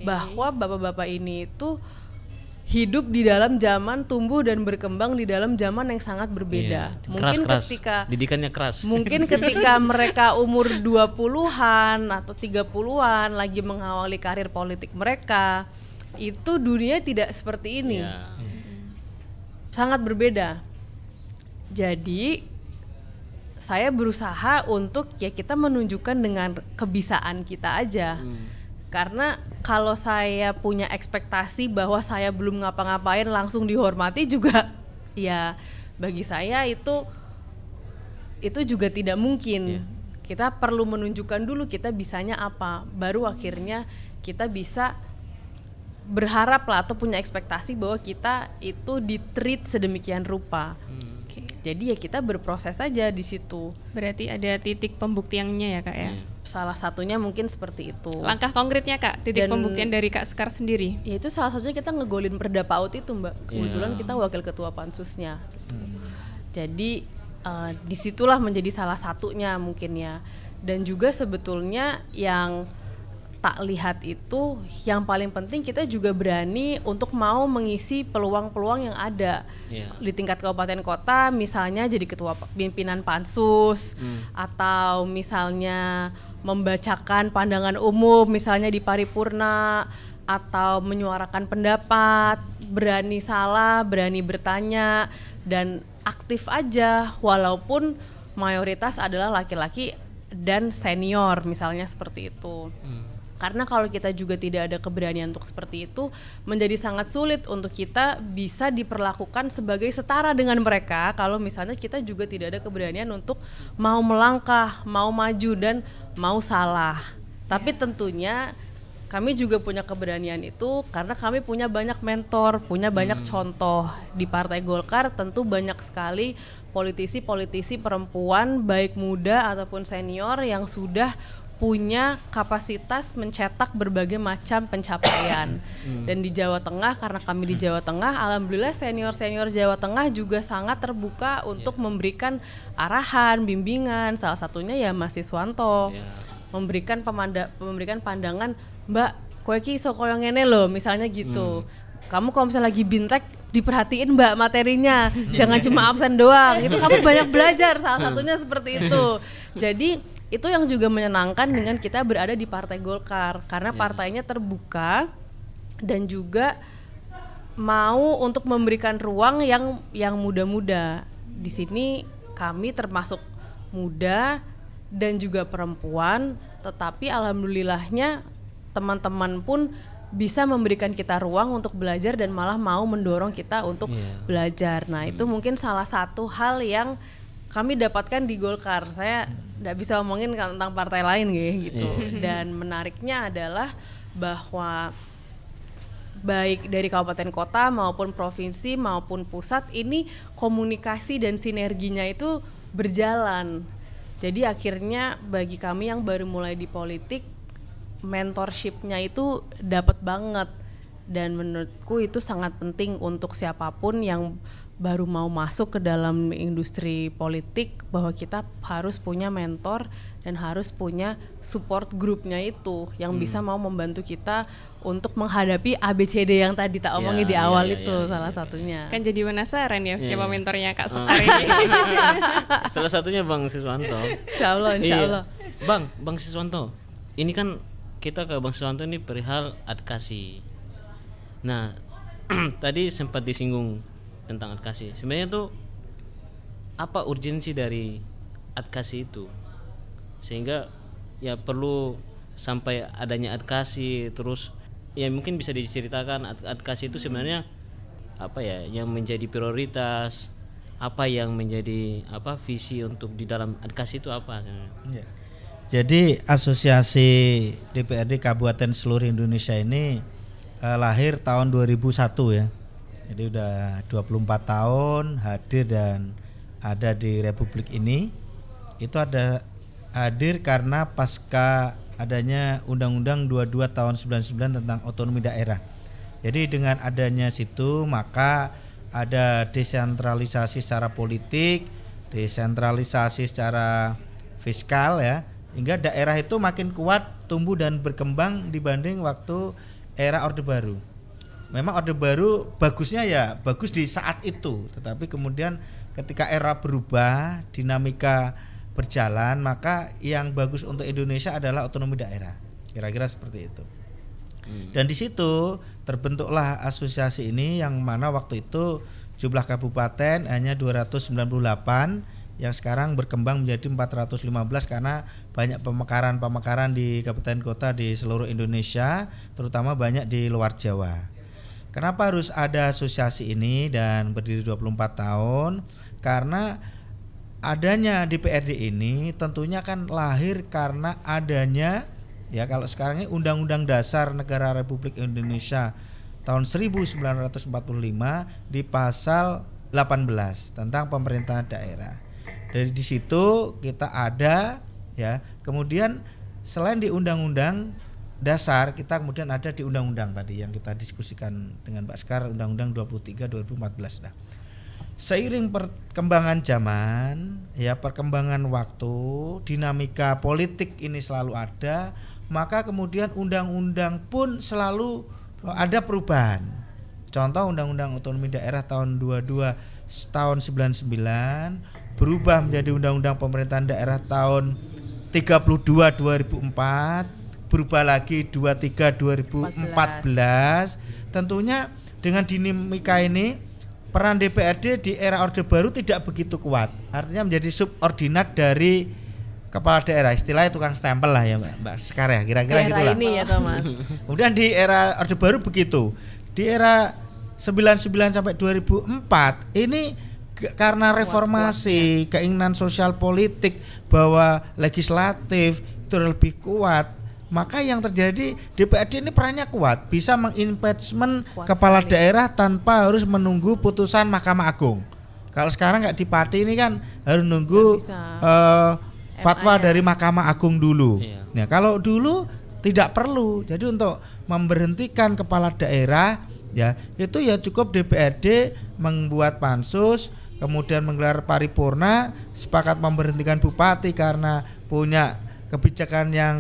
bahwa bapak-bapak ini itu hidup di dalam zaman tumbuh dan berkembang di dalam zaman yang sangat berbeda. Mungkin keras. ketika didikannya keras. Mungkin ketika mereka umur 20-an atau 30-an lagi mengawali karir politik mereka, itu dunia tidak seperti ini. Sangat berbeda. Jadi saya berusaha untuk kita menunjukkan dengan kebisaan kita aja. Karena kalau saya punya ekspektasi bahwa saya belum ngapa-ngapain langsung dihormati juga, ya bagi saya itu juga tidak mungkin. Kita perlu menunjukkan dulu kita bisanya apa, baru akhirnya kita bisa berharap lah atau punya ekspektasi bahwa kita itu di-treat sedemikian rupa. Jadi ya kita berproses aja di situ. Berarti ada titik pembuktiannya ya Kak ya? Salah satunya mungkin seperti itu. Langkah konkretnya Kak, titik pembuktian dari Kak Sekar sendiri? Ya itu salah satunya kita ngegolin Perda PAUD itu Mbak. Kebetulan kita wakil ketua pansusnya. Jadi disitulah menjadi salah satunya mungkin ya. Dan juga sebetulnya yang tak lihat itu, yang paling penting kita juga berani untuk mau mengisi peluang-peluang yang ada di tingkat kabupaten kota, misalnya jadi ketua pimpinan pansus, atau misalnya membacakan pandangan umum misalnya di paripurna, atau menyuarakan pendapat, berani salah, berani bertanya, dan aktif aja walaupun mayoritas adalah laki-laki dan senior misalnya seperti itu. Karena kalau kita juga tidak ada keberanian untuk seperti itu, menjadi sangat sulit untuk kita bisa diperlakukan sebagai setara dengan mereka kalau misalnya kita juga tidak ada keberanian untuk mau melangkah, mau maju dan mau salah. Tapi tentunya kami juga punya keberanian itu karena kami punya banyak mentor, punya banyak contoh. Di Partai Golkar tentu banyak sekali politisi-politisi perempuan baik muda ataupun senior yang sudah punya kapasitas mencetak berbagai macam pencapaian. Dan di Jawa Tengah, karena kami di Jawa Tengah, alhamdulillah senior-senior Jawa Tengah juga sangat terbuka untuk memberikan arahan, bimbingan. Salah satunya ya Mas Siswanto, memberikan pandangan, Mbak, kowe ki iso koyo ngene lho, misalnya gitu. Kamu kalau misalnya lagi bintek, diperhatiin Mbak materinya, jangan cuma absen doang. Itu kamu banyak belajar, salah satunya seperti itu. Jadi itu yang juga menyenangkan dengan kita berada di Partai Golkar, karena partainya terbuka dan juga mau untuk memberikan ruang yang muda-muda. Di sini kami termasuk muda dan juga perempuan, tetapi alhamdulillahnya teman-teman pun bisa memberikan kita ruang untuk belajar dan malah mau mendorong kita untuk belajar. Nah, itu mungkin salah satu hal yang kami dapatkan di Golkar. Saya nggak bisa ngomongin tentang partai lain gitu. Dan menariknya adalah bahwa baik dari kabupaten kota maupun provinsi maupun pusat ini komunikasi dan sinerginya itu berjalan. Jadi akhirnya bagi kami yang baru mulai di politik, mentorshipnya itu dapat banget. Dan menurutku itu sangat penting untuk siapapun yang baru mau masuk ke dalam industri politik, bahwa kita harus punya mentor dan harus punya support grupnya itu yang bisa mau membantu kita untuk menghadapi ABCD yang tadi tak omongin di awal salah satunya. Kan jadi penasaran ya siapa mentornya Kak Sekar ini. Salah satunya Bang Siswanto. Insya Allah. Bang Siswanto, ini kan kita ke Bang Siswanto ini perihal advokasi. Nah, tadi sempat disinggung tentang advokasi. Sebenarnya tuh apa urgensi dari advokasi itu sehingga ya perlu sampai adanya advokasi. Terus ya mungkin bisa diceritakan advokasi itu sebenarnya apa ya yang menjadi prioritas, apa yang menjadi visi untuk di dalam advokasi itu apa? Ya. Jadi Asosiasi DPRD Kabupaten seluruh Indonesia ini lahir tahun 2001 ya. Jadi udah 24 tahun hadir dan ada di Republik ini. Itu hadir karena pasca adanya Undang-Undang 22 tahun 99 tentang otonomi daerah. Jadi dengan adanya situ maka ada desentralisasi secara politik, desentralisasi secara fiskal ya, hingga daerah itu makin kuat tumbuh dan berkembang dibanding waktu era Orde Baru. Memang Orde Baru bagusnya ya bagus di saat itu, tetapi kemudian ketika era berubah, dinamika berjalan, maka yang bagus untuk Indonesia adalah otonomi daerah. Kira-kira seperti itu. Dan di situ terbentuklah asosiasi ini yang mana waktu itu jumlah kabupaten hanya 298, yang sekarang berkembang menjadi 415 karena banyak pemekaran di kabupaten kota di seluruh Indonesia, terutama banyak di luar Jawa. Kenapa harus ada asosiasi ini dan berdiri 24 tahun? Karena adanya DPRD ini tentunya kan lahir karena adanya ya kalau sekarang ini Undang-Undang Dasar Negara Republik Indonesia tahun 1945 di pasal 18 tentang pemerintahan daerah. Dari di situ kita ada ya. Kemudian selain di Undang-Undang Dasar, kita kemudian ada di undang-undang tadi yang kita diskusikan dengan Pak Sekar, Undang-Undang 23 2014. Nah, seiring perkembangan zaman, ya perkembangan waktu, dinamika politik ini selalu ada, maka kemudian undang-undang pun selalu ada perubahan. Contoh Undang-Undang Otonomi Daerah tahun 22 tahun 99 berubah menjadi Undang-Undang Pemerintahan Daerah tahun 32 2004, berubah lagi 23 2014. Tentunya dengan dinamika ini peran DPRD di era Orde Baru tidak begitu kuat. Artinya menjadi subordinat dari kepala daerah, istilahnya tukang stempel lah ya Mbak Sekar ya, kira-kira gitulah. Ini ya Thomas. Kemudian di era Orde Baru begitu. Di era 99 sampai 2004 ini karena reformasi, keinginan sosial politik bahwa legislatif itu lebih kuat, maka yang terjadi DPRD ini perannya kuat, bisa mengimpeachment kepala daerah tanpa harus menunggu putusan Mahkamah Agung. Kalau sekarang nggak dipati ini kan harus nunggu fatwa dari Mahkamah Agung dulu. Nah, kalau dulu tidak perlu. Jadi untuk memberhentikan kepala daerah ya itu ya cukup DPRD membuat pansus, kemudian menggelar paripurna, sepakat memberhentikan bupati karena punya kebijakan yang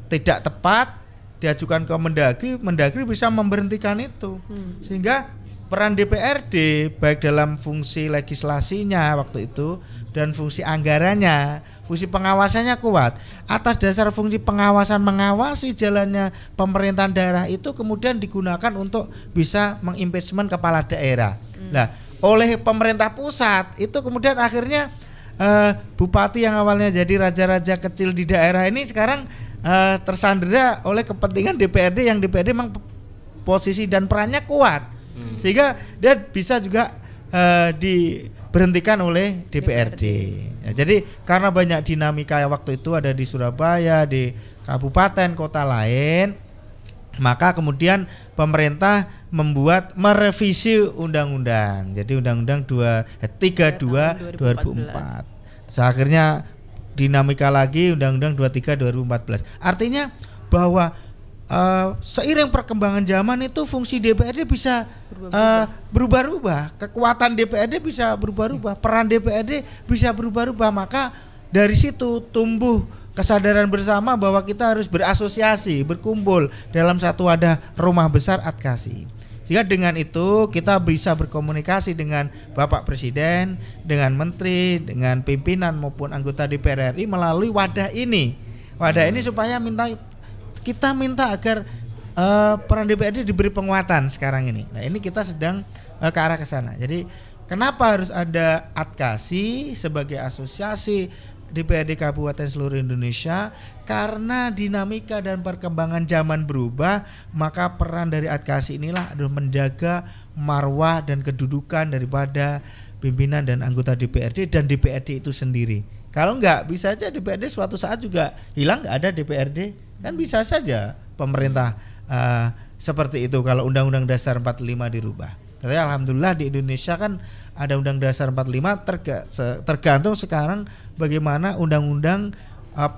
tidak tepat, diajukan ke Mendagri bisa memberhentikan itu. Sehingga peran DPRD baik dalam fungsi legislasinya waktu itu dan fungsi anggarannya, fungsi pengawasannya kuat. Atas dasar fungsi pengawasan mengawasi jalannya pemerintahan daerah itu kemudian digunakan untuk bisa mengimpeachment kepala daerah. Nah, oleh pemerintah pusat itu kemudian akhirnya bupati yang awalnya jadi raja-raja kecil di daerah ini sekarang tersandera oleh kepentingan DPRD yang DPRD memang posisi dan perannya kuat. Sehingga dia bisa juga diberhentikan oleh DPRD. Ya, jadi karena banyak dinamika waktu itu ada di Surabaya, di kabupaten kota lain, maka kemudian pemerintah merevisi undang-undang. Jadi Undang-Undang 32 2004. Akhirnya dinamika lagi Undang-Undang 23 2014. Artinya bahwa seiring perkembangan zaman itu fungsi DPRD bisa berubah-ubah, kekuatan DPRD bisa berubah-ubah, peran DPRD bisa berubah-ubah. Maka dari situ tumbuh kesadaran bersama bahwa kita harus berasosiasi, berkumpul dalam satu wadah rumah besar adkasi. Sehingga dengan itu kita bisa berkomunikasi dengan Bapak Presiden, dengan Menteri, dengan pimpinan maupun anggota DPR RI melalui wadah ini. Wadah ini supaya kita minta agar peran DPRD diberi penguatan sekarang ini. Nah, ini kita sedang ke arah ke sana. Jadi kenapa harus ada adkasi sebagai asosiasi DPRD Kabupaten seluruh Indonesia? Karena dinamika dan perkembangan zaman berubah, maka peran dari adkasi inilah adalah menjaga marwah dan kedudukan daripada pimpinan dan anggota DPRD dan DPRD itu sendiri. Kalau enggak, bisa aja DPRD suatu saat juga hilang, enggak ada DPRD. Kan bisa saja pemerintah seperti itu kalau Undang-Undang Dasar 45 dirubah. Tapi alhamdulillah di Indonesia kan ada Undang Dasar 45, tergantung sekarang bagaimana undang-undang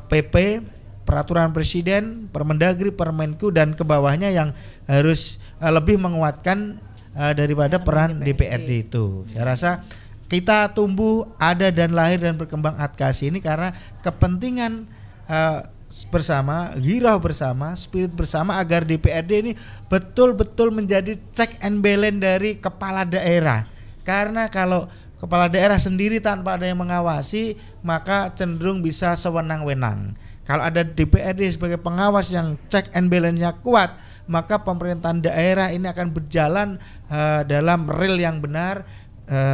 PP, peraturan presiden, Permendagri, Permenku dan ke bawahnya yang harus lebih menguatkan daripada peran DPRD itu. Saya rasa kita tumbuh, ada dan lahir dan berkembang adkasi ini karena kepentingan bersama, girau bersama, spirit bersama agar DPRD ini betul-betul menjadi check and balance dari kepala daerah. Karena kalau kepala daerah sendiri tanpa ada yang mengawasi, maka cenderung bisa sewenang-wenang. Kalau ada DPRD sebagai pengawas yang check and balance-nya kuat, maka pemerintahan daerah ini akan berjalan dalam rel yang benar,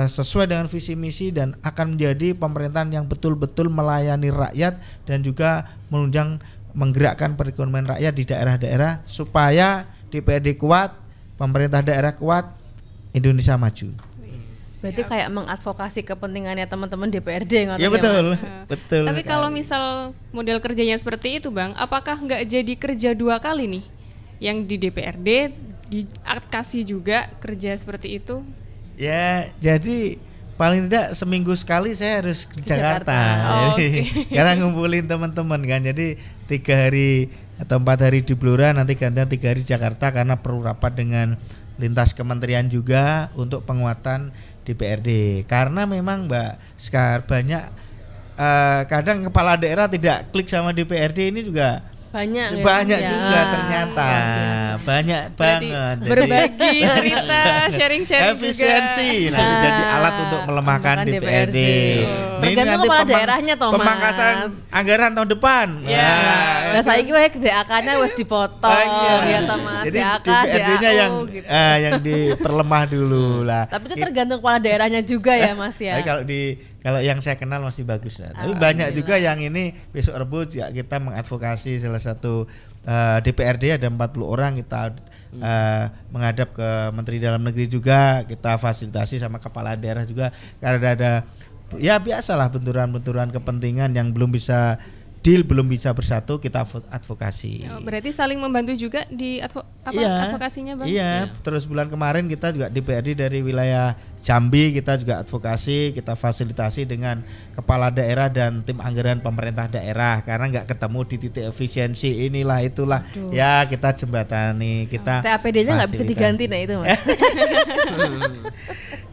sesuai dengan visi misi dan akan menjadi pemerintahan yang betul-betul melayani rakyat dan juga menunjang menggerakkan perekonomian rakyat di daerah-daerah supaya DPRD kuat, pemerintah daerah kuat, Indonesia maju. Berarti kayak mengadvokasi kepentingannya teman-teman DPRD. Ya betul, betul. Tapi kalau misal model kerjanya seperti itu, Bang, apakah nggak jadi kerja dua kali nih? Yang di DPRD, di adkasi juga kerja seperti itu? Ya, jadi paling tidak seminggu sekali saya harus ke Jakarta. Oh, Karena ngumpulin teman-teman kan. Jadi 3 hari atau 4 hari di Blora, nanti gantian 3 hari di Jakarta karena perlu rapat dengan lintas kementerian juga untuk penguatan DPRD. Karena memang Mbak Sekar banyak kadang kepala daerah tidak klik sama DPRD ini juga Banyak juga ternyata. Banyak berarti banget. Berbagi cerita, sharing-sharing efisiensi juga. nanti jadi alat untuk melemahkan DPRD. Tergantung kepala daerahnya toh, Mas. Pemangkasan anggaran tahun depan. Ya. Nah, saiki wae DAK-nya wis dipotong ya toh Mas. Jadi DAK, DPRD-nya DAO, yang gitu. yang diperlemah dulu lah. Tapi itu tergantung kepala daerahnya juga ya Mas ya. Tapi kalau yang saya kenal masih bagus lah. Tapi banyak juga yang ini besok Rebo ya kita mengadvokasi salah satu DPRD ada 40 orang kita menghadap ke Menteri Dalam Negeri juga, kita fasilitasi sama kepala daerah juga karena ada ya biasalah benturan-benturan kepentingan yang belum bisa deal, belum bisa bersatu, kita advokasi. Berarti saling membantu juga di advokasinya Bang? Iya, terus bulan kemarin kita juga DPRD dari wilayah Jambi kita juga advokasi, kita fasilitasi dengan kepala daerah dan tim anggaran pemerintah daerah karena nggak ketemu di titik efisiensi inilah itulah. Aduh. Ya kita jembatani, kita TAPD-nya nggak bisa diganti nah itu Mas.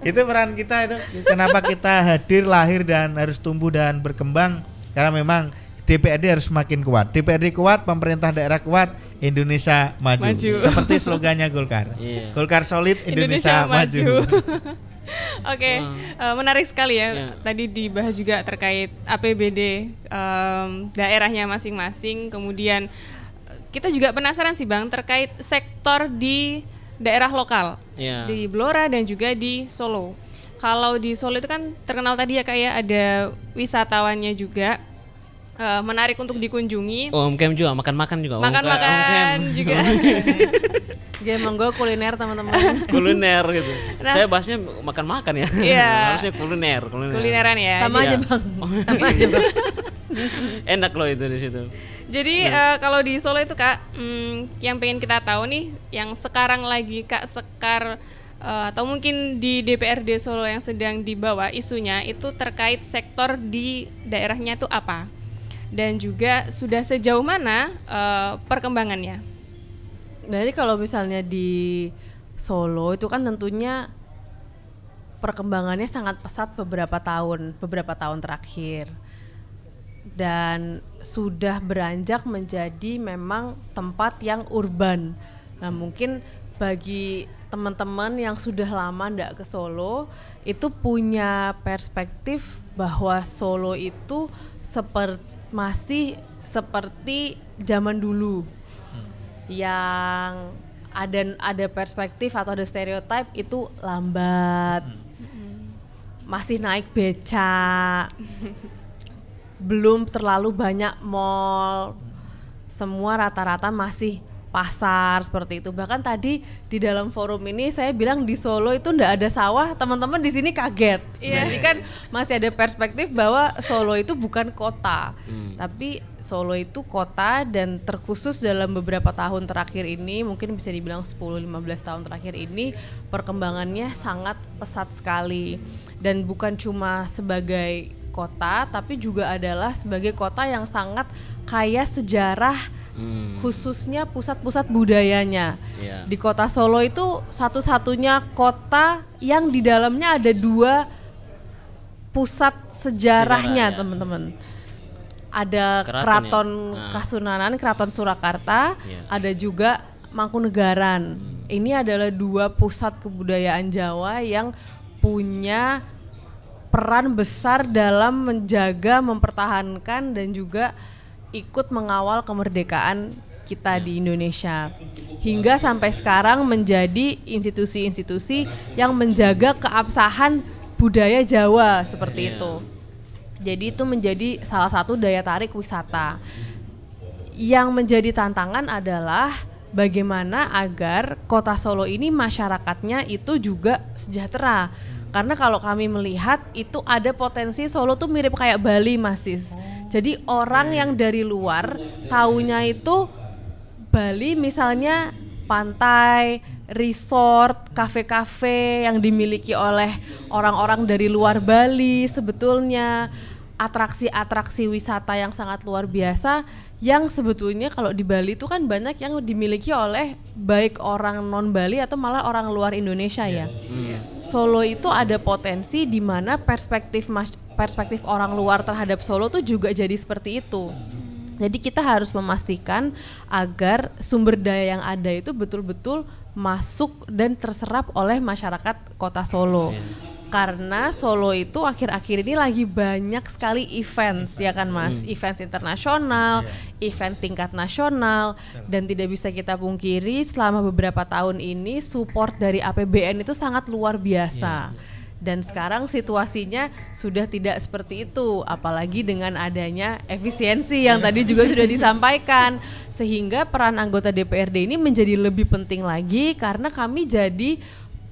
Itu peran kita itu kenapa kita hadir, lahir dan harus tumbuh dan berkembang karena memang DPRD harus semakin kuat. DPRD kuat, pemerintah daerah kuat, Indonesia maju. Seperti slogannya Golkar. Golkar solid, Indonesia maju. Oke, menarik sekali ya. Tadi dibahas juga terkait APBD daerahnya masing-masing. Kemudian kita juga penasaran sih Bang terkait sektor di daerah lokal, di Blora dan juga di Solo. Kalau di Solo itu kan terkenal tadi ya kayak ada wisatawannya juga. Menarik untuk dikunjungi. Umkm juga, makan-makan juga. Makan-makan juga. Ya monggo kuliner teman-teman. Kuliner gitu. Nah, saya bahasnya makan-makan ya. Iya. Harusnya Kulineran ya. Sama aja Bang. Sama aja Bang. Enak loh itu di situ. Jadi kalau di Solo itu Kak, yang pengen kita tahu nih, yang sekarang lagi Kak Sekar atau mungkin di DPRD Solo yang sedang dibawa isunya itu terkait sektor di daerahnya itu apa? Dan juga sudah sejauh mana perkembangannya? Jadi kalau misalnya di Solo itu kan tentunya perkembangannya sangat pesat beberapa tahun terakhir dan sudah beranjak menjadi memang tempat yang urban. Nah mungkin bagi teman-teman yang sudah lama ndak ke Solo itu punya perspektif bahwa Solo itu masih seperti zaman dulu yang ada perspektif atau ada stereotip itu lambat, masih naik beca, belum terlalu banyak mall, semua rata-rata masih pasar seperti itu. Bahkan tadi di dalam forum ini saya bilang di Solo itu ndak ada sawah, teman-teman di sini kaget. Berarti kan masih ada perspektif bahwa Solo itu bukan kota, tapi Solo itu kota dan terkhusus dalam beberapa tahun terakhir ini, mungkin bisa dibilang 10-15 tahun terakhir ini perkembangannya sangat pesat sekali dan bukan cuma sebagai kota, tapi juga adalah sebagai kota yang sangat kaya sejarah. Khususnya pusat-pusat budayanya. Di kota Solo itu satu-satunya kota yang di dalamnya ada 2 pusat sejarahnya teman-teman. Ada Keraton Kasunanan, Keraton Surakarta, ada juga Mangkunegaran. Ini adalah 2 pusat kebudayaan Jawa yang punya peran besar dalam menjaga, mempertahankan dan juga ikut mengawal kemerdekaan kita di Indonesia hingga sampai sekarang menjadi institusi-institusi yang menjaga keabsahan budaya Jawa seperti itu. Jadi itu menjadi salah satu daya tarik wisata. Yang menjadi tantangan adalah bagaimana agar kota Solo ini masyarakatnya itu juga sejahtera. Karena kalau kami melihat itu ada potensi Solo tuh mirip kayak Bali, Mas Sis. Jadi orang yang dari luar taunya itu Bali misalnya pantai, resort, kafe-kafe yang dimiliki oleh orang-orang dari luar Bali, sebetulnya atraksi-atraksi wisata yang sangat luar biasa yang sebetulnya kalau di Bali itu kan banyak yang dimiliki oleh baik orang non Bali atau malah orang luar Indonesia ya. Solo itu ada potensi di mana perspektif orang luar terhadap Solo tuh juga jadi seperti itu. Jadi kita harus memastikan agar sumber daya yang ada itu betul-betul masuk dan terserap oleh masyarakat Kota Solo. Karena Solo itu akhir-akhir ini lagi banyak sekali events ya kan Mas, events internasional, event tingkat nasional, dan tidak bisa kita pungkiri selama beberapa tahun ini support dari APBN itu sangat luar biasa. Dan sekarang situasinya sudah tidak seperti itu, apalagi dengan adanya efisiensi yang tadi juga sudah disampaikan, sehingga peran anggota DPRD ini menjadi lebih penting lagi karena kami jadi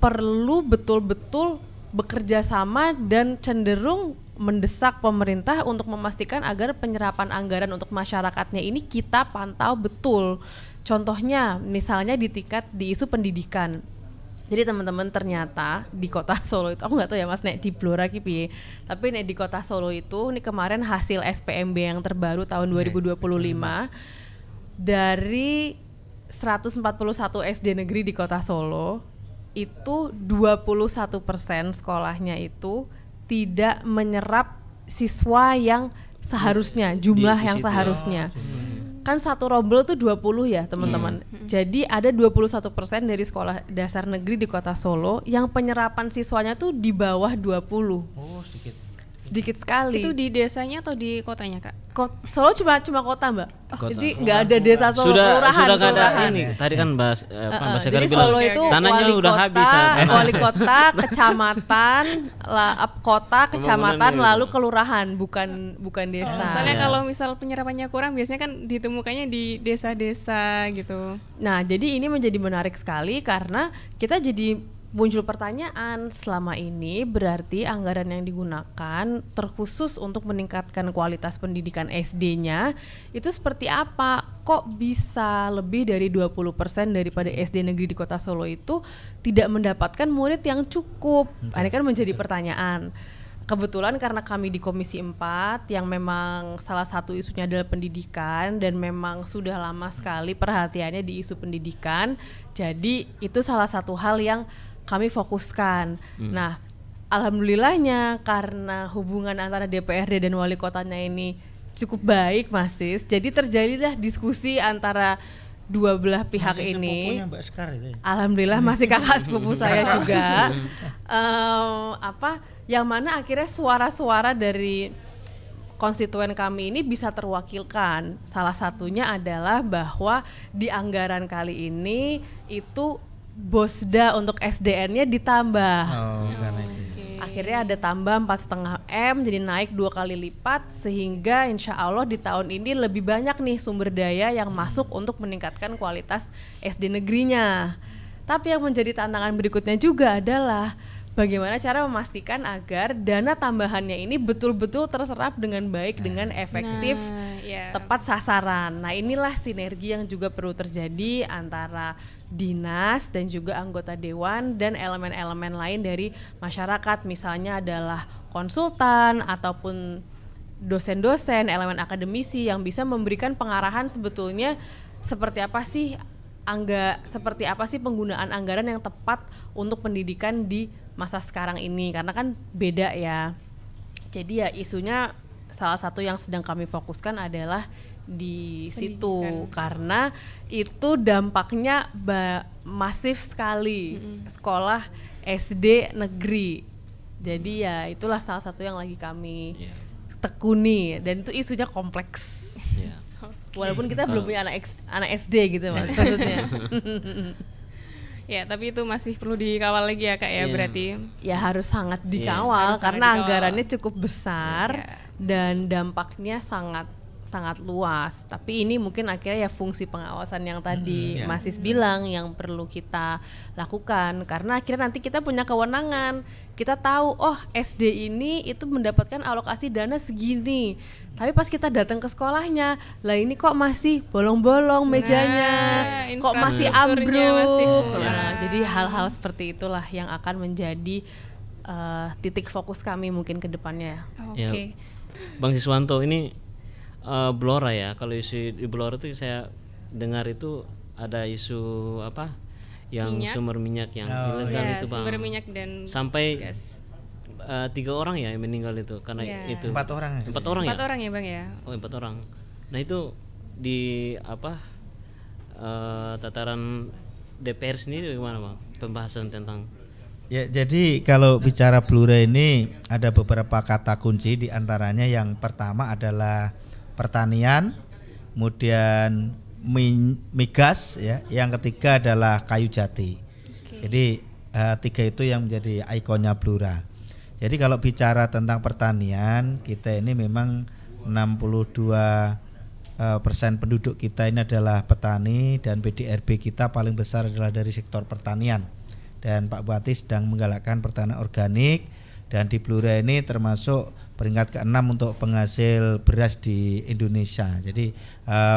perlu betul-betul bekerja sama dan cenderung mendesak pemerintah untuk memastikan agar penyerapan anggaran untuk masyarakatnya ini kita pantau betul. Contohnya misalnya di isu pendidikan. Jadi teman-teman ternyata di Kota Solo itu, aku nggak tahu ya Mas nek di Blora ki piye, tapi nek di Kota Solo itu ini kemarin hasil SPMB yang terbaru tahun 2025 dari 141 SD negeri di Kota Solo itu 21% sekolahnya itu tidak menyerap siswa yang seharusnya, jumlah yang seharusnya. Kan satu rombel tuh 20 ya teman-teman. Jadi ada 21% dari sekolah dasar negeri di Kota Solo yang penyerapan siswanya tuh di bawah 20. Oh, Sedikit sekali. Itu di desanya atau di kotanya Kak? Solo cuma kota Mbak. Jadi nggak ada desa Solo, kelurahan. Sudah nggak ada ini. Tadi kan Mbak jadi Solo itu tanahnya wali udah kota, habis. Wali kota, kecamatan, kota, kecamatan, lalu kelurahan, bukan desa. Soalnya kalau misal penyerapannya kurang biasanya kan ditemukannya di desa-desa gitu. Nah, jadi ini menjadi menarik sekali karena kita jadi muncul pertanyaan, selama ini berarti anggaran yang digunakan terkhusus untuk meningkatkan kualitas pendidikan SD-nya itu seperti apa? Kok bisa lebih dari 20% daripada SD negeri di Kota Solo itu tidak mendapatkan murid yang cukup? Ini kan menjadi pertanyaan. Kebetulan karena kami di Komisi 4 yang memang salah satu isunya adalah pendidikan dan memang sudah lama sekali perhatiannya di isu pendidikan, jadi itu salah satu hal yang kami fokuskan. Nah, alhamdulillahnya karena hubungan antara DPRD dan wali kotanya ini cukup baik Mas Sis, jadi terjadilah diskusi antara dua belah pihak ini. Mbak Sekar itu ya? Alhamdulillah masih kakak sepupu saya juga. Yang mana akhirnya suara-suara dari konstituen kami ini bisa terwakilkan. Salah satunya adalah bahwa di anggaran kali ini itu Bosda untuk SDN-nya ditambah. Akhirnya ada tambah 4,5 M, jadi naik 2 kali lipat, sehingga insya Allah di tahun ini lebih banyak nih sumber daya yang masuk untuk meningkatkan kualitas SD negerinya. Tapi yang menjadi tantangan berikutnya juga adalah bagaimana cara memastikan agar dana tambahannya ini betul-betul terserap dengan baik, dengan efektif, tepat sasaran. Nah, inilah sinergi yang juga perlu terjadi antara dinas dan juga anggota dewan dan elemen-elemen lain dari masyarakat, misalnya adalah konsultan ataupun dosen-dosen, elemen akademisi yang bisa memberikan pengarahan sebetulnya seperti apa sih penggunaan anggaran yang tepat untuk pendidikan di masa sekarang ini, karena kan beda ya. Jadi ya isunya salah satu yang sedang kami fokuskan adalah di situ karena itu dampaknya masif sekali sekolah SD negeri. Jadi ya itulah salah satu yang lagi kami tekuni dan itu isunya kompleks. Walaupun kita belum punya anak SD gitu maksudnya. Ya, tapi itu masih perlu dikawal lagi ya Kak ya, berarti. Ya harus sangat dikawal karena anggarannya cukup besar dan dampaknya sangat luas. Tapi ini mungkin akhirnya ya fungsi pengawasan yang tadi Mas Sis bilang yang perlu kita lakukan, karena akhirnya nanti kita punya kewenangan. Kita tahu SD ini itu mendapatkan alokasi dana segini. Tapi pas kita datang ke sekolahnya, lah ini kok masih bolong-bolong mejanya, kok masih ambruk. Jadi hal-hal seperti itulah yang akan menjadi titik fokus kami mungkin ke depannya. Oke. Bang Siswanto, ini Blora ya, kalau isu di Blora itu saya dengar itu ada isu apa yang sumber minyak yang ilegal itu Bang. Sumber minyak dan sampai 3 orang ya yang meninggal itu karena itu. 4 orang. 4 orang ya? 4 orang ya Bang ya. Oh 4 orang. Nah itu di tataran DPR sendiri bagaimana Bang pembahasan tentang? Ya, jadi kalau bicara Blora ini ada beberapa kata kunci, di antaranya yang pertama adalah pertanian, kemudian migas ya, yang ketiga adalah kayu jati. Jadi 3 itu yang menjadi ikonnya Blora. Jadi kalau bicara tentang pertanian, kita ini memang 62% penduduk kita ini adalah petani, dan PDRB kita paling besar adalah dari sektor pertanian. Dan Pak Bupati sedang menggalakkan pertanian organik, dan di Blora ini termasuk peringkat ke-6 untuk penghasil beras di Indonesia. Jadi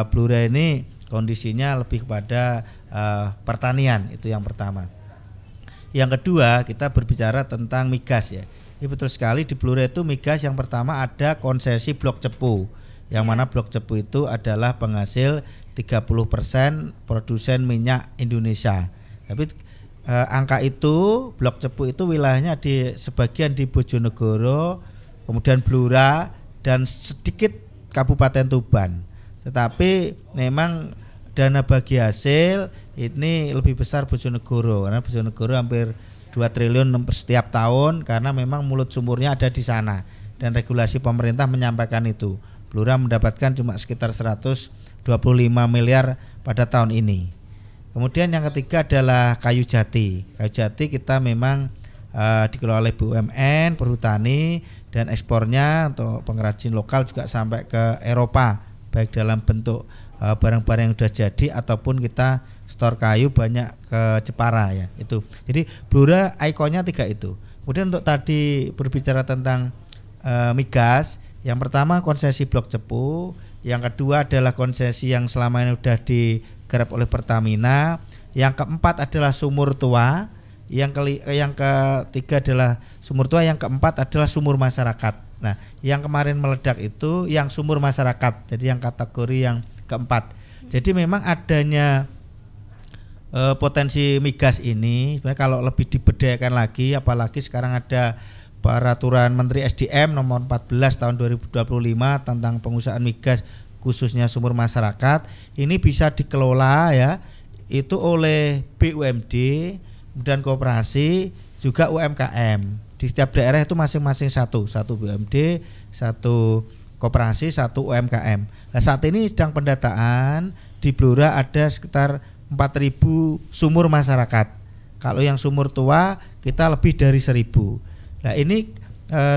Blora ini kondisinya lebih kepada pertanian, itu yang pertama. Yang kedua, kita berbicara tentang migas ya. Ini betul sekali, di Blora itu migas yang pertama ada konsesi Blok Cepu, yang mana Blok Cepu itu adalah penghasil 30% produsen minyak Indonesia. Tapi angka itu, Blok Cepu itu wilayahnya di sebagian di Bojonegoro, kemudian Blora, dan sedikit Kabupaten Tuban. Tetapi memang dana bagi hasil ini lebih besar Bojonegoro, karena Bojonegoro hampir 2 triliun setiap tahun, karena memang mulut sumurnya ada di sana dan regulasi pemerintah menyampaikan itu. Blora mendapatkan cuma sekitar 125 miliar pada tahun ini. Kemudian yang ketiga adalah kayu jati. Kayu jati kita memang dikelola oleh BUMN, Perhutani, dan ekspornya untuk pengrajin lokal juga sampai ke Eropa, baik dalam bentuk barang-barang yang sudah jadi ataupun kita stor kayu banyak ke Jepara ya itu. Jadi Blora ikonnya 3 itu. Kemudian untuk tadi berbicara tentang migas, yang pertama konsesi Blok Cepu, yang kedua adalah konsesi yang selama ini sudah digarap oleh Pertamina, yang keempat adalah sumur tua, yang ketiga adalah sumur tua, yang keempat adalah sumur masyarakat. Nah, yang kemarin meledak itu yang sumur masyarakat, jadi yang kategori yang keempat. Jadi memang adanya potensi migas ini sebenarnya kalau lebih diberdayakan lagi, apalagi sekarang ada Peraturan Menteri SDM nomor 14 tahun 2025 tentang pengusahaan migas khususnya sumur masyarakat, ini bisa dikelola ya itu oleh BUMD, kemudian koperasi, juga UMKM. Di setiap daerah itu masing-masing satu BUMD, satu koperasi, satu UMKM. Nah, saat ini sedang pendataan di Blora ada sekitar 4.000 sumur masyarakat. Kalau yang sumur tua kita lebih dari 1.000. Nah, ini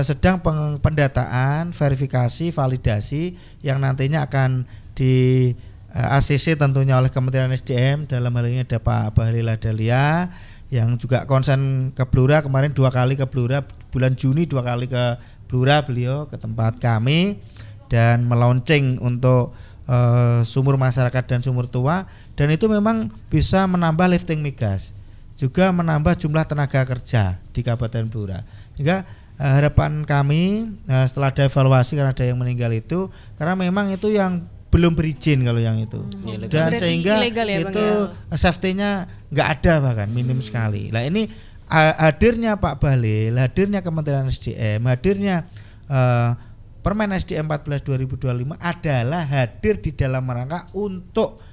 sedang pendataan, verifikasi, validasi yang nantinya akan di ACC tentunya oleh Kementerian SDM. Dalam hal ini ada Pak Bahlil Lahadalia yang juga konsen ke Blora, kemarin 2 kali ke Blora, bulan Juni 2 kali ke Blora beliau ke tempat kami dan melaunching untuk sumur masyarakat dan sumur tua, dan itu memang bisa menambah lifting migas, juga menambah jumlah tenaga kerja di Kabupaten Blora. Sehingga harapan kami setelah ada evaluasi karena ada yang meninggal itu, karena memang itu yang belum berizin kalau yang itu, dan berarti sehingga ya, itu safety-nya nggak ada, bahkan minim sekali. Nah, ini hadirnya Pak Bahlil, hadirnya Kementerian SDM, hadirnya Permen SDM 14 2025 adalah hadir di dalam rangka untuk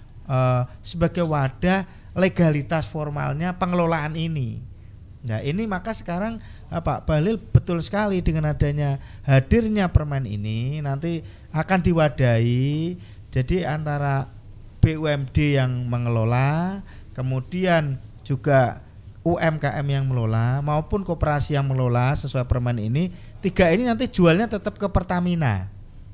sebagai wadah legalitas formalnya pengelolaan ini. Nah, ini maka sekarang Pak Bahlil betul sekali dengan adanya hadirnya permen ini nanti akan diwadahi, jadi antara BUMD yang mengelola, kemudian juga UMKM yang mengelola maupun koperasi yang mengelola sesuai permen ini, 3 ini nanti jualnya tetap ke Pertamina.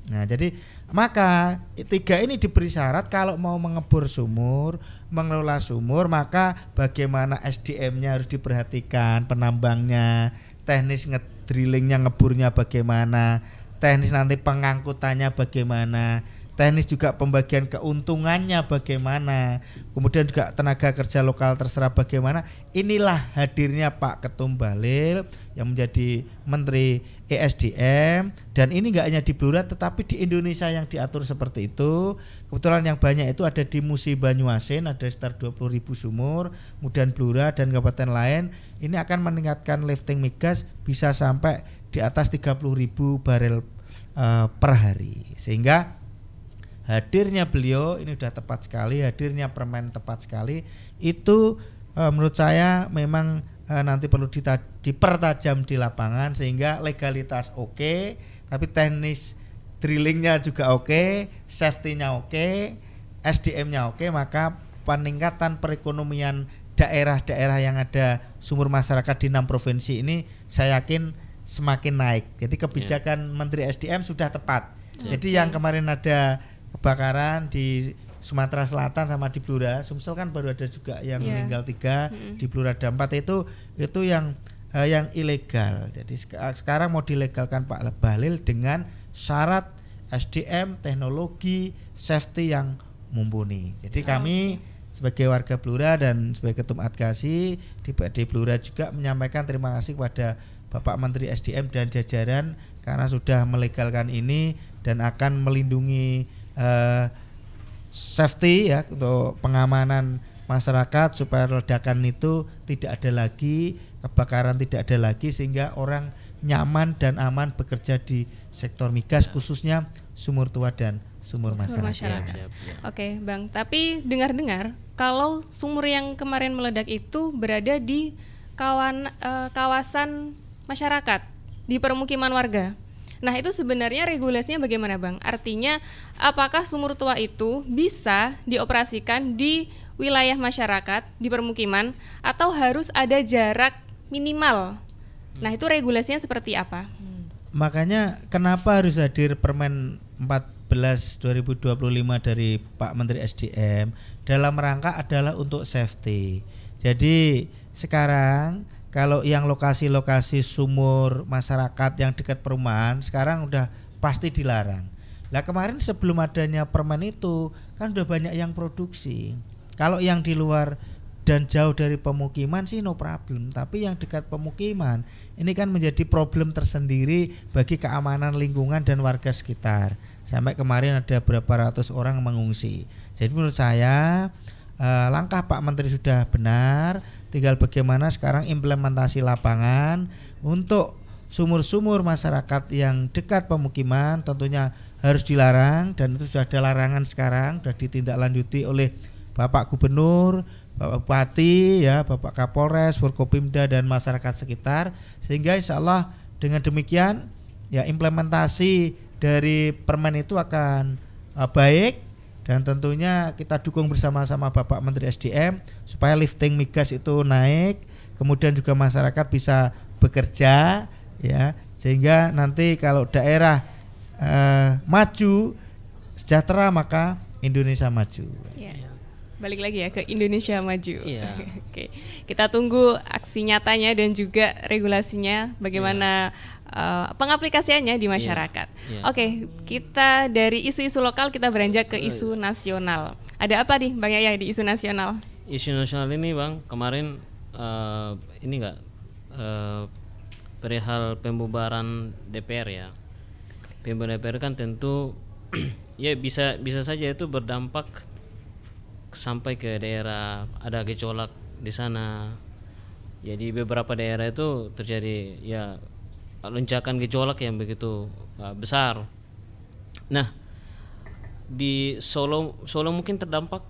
Nah, jadi maka 3 ini diberi syarat kalau mau mengebor sumur, mengelola sumur, maka bagaimana SDM-nya harus diperhatikan, penambangnya, teknis ngedrillingnya, ngeburnya bagaimana, teknis nanti pengangkutannya bagaimana, teknis juga pembagian keuntungannya bagaimana, kemudian juga tenaga kerja lokal terserah bagaimana. Inilah hadirnya Pak Ketum Bahlil yang menjadi Menteri ESDM, dan ini nggak hanya di Blora tetapi di Indonesia yang diatur seperti itu. Kebetulan yang banyak itu ada di Musi Banyuasin, ada sekitar 20.000 sumur, kemudian Blora dan kabupaten lain. Ini akan meningkatkan lifting migas bisa sampai di atas 30.000 barel per hari, sehingga hadirnya beliau ini sudah tepat sekali, hadirnya permen tepat sekali. Itu menurut saya memang nanti perlu dipertajam di lapangan sehingga legalitas oke, tapi teknis drillingnya juga oke, safety-nya oke, SDM-nya oke, maka peningkatan perekonomian daerah-daerah yang ada sumur masyarakat di 6 provinsi ini saya yakin semakin naik. Jadi kebijakan Menteri SDM sudah tepat. Jadi yang kemarin ada kebakaran di Sumatera Selatan sama di Blora, Sumsel kan baru ada juga yang meninggal 3, di Blora ada 4, itu yang ilegal. Jadi sekarang mau dilegalkan Pak Bahlil dengan syarat SDM, teknologi, safety yang mumpuni. Jadi kami sebagai warga Blora dan sebagai Ketum Adkasi di Blora juga menyampaikan terima kasih kepada Bapak Menteri SDM dan jajaran karena sudah melegalkan ini dan akan melindungi safety ya untuk pengamanan masyarakat supaya ledakan itu tidak ada lagi, kebakaran tidak ada lagi sehingga orang nyaman dan aman bekerja di sektor migas khususnya sumur tua dan sumur masyarakat. Oke, Bang. Tapi dengar-dengar kalau sumur yang kemarin meledak itu berada di kawasan masyarakat, di permukiman warga. Nah, itu sebenarnya regulasinya bagaimana, Bang? Artinya apakah sumur tua itu bisa dioperasikan di wilayah masyarakat, di permukiman, atau harus ada jarak minimal? Nah, itu regulasinya seperti apa? Makanya kenapa harus hadir Permen 14 2025 dari Pak Menteri SDM dalam rangka adalah untuk safety. Jadi sekarang kalau yang lokasi-lokasi sumur masyarakat yang dekat perumahan sekarang udah pasti dilarang. Nah kemarin sebelum adanya permen itu kan udah banyak yang produksi. Kalau yang di luar dan jauh dari pemukiman sih no problem, tapi yang dekat pemukiman ini kan menjadi problem tersendiri bagi keamanan lingkungan dan warga sekitar. Sampai kemarin ada berapa ratus orang mengungsi. Jadi menurut saya langkah Pak Menteri sudah benar, tinggal bagaimana sekarang implementasi lapangan untuk sumur-sumur masyarakat yang dekat pemukiman tentunya harus dilarang dan itu sudah ada larangan sekarang, sudah ditindaklanjuti oleh Bapak Gubernur, Bapak Bupati, ya, Bapak Kapolres, Forkopimda dan masyarakat sekitar, sehingga insya Allah dengan demikian ya implementasi dari permen itu akan baik. Dan tentunya kita dukung bersama-sama Bapak Menteri SDM supaya lifting migas itu naik, kemudian juga masyarakat bisa bekerja, ya, sehingga nanti kalau daerah maju sejahtera maka Indonesia maju. Ya. Balik lagi ya ke Indonesia maju. Ya. Oke, kita tunggu aksi nyatanya dan juga regulasinya bagaimana. Pengaplikasiannya di masyarakat. Oke, kita dari isu-isu lokal kita beranjak ke isu nasional. Ada apa nih Bang Yaya di isu nasional? Isu nasional ini Bang, kemarin ini enggak perihal pembubaran DPR ya. Pembubaran DPR kan tentu ya bisa saja itu berdampak sampai ke daerah, ada gejolak di sana. Jadi beberapa daerah itu terjadi ya lonjakan gejolak yang begitu besar. Nah, di Solo mungkin terdampak.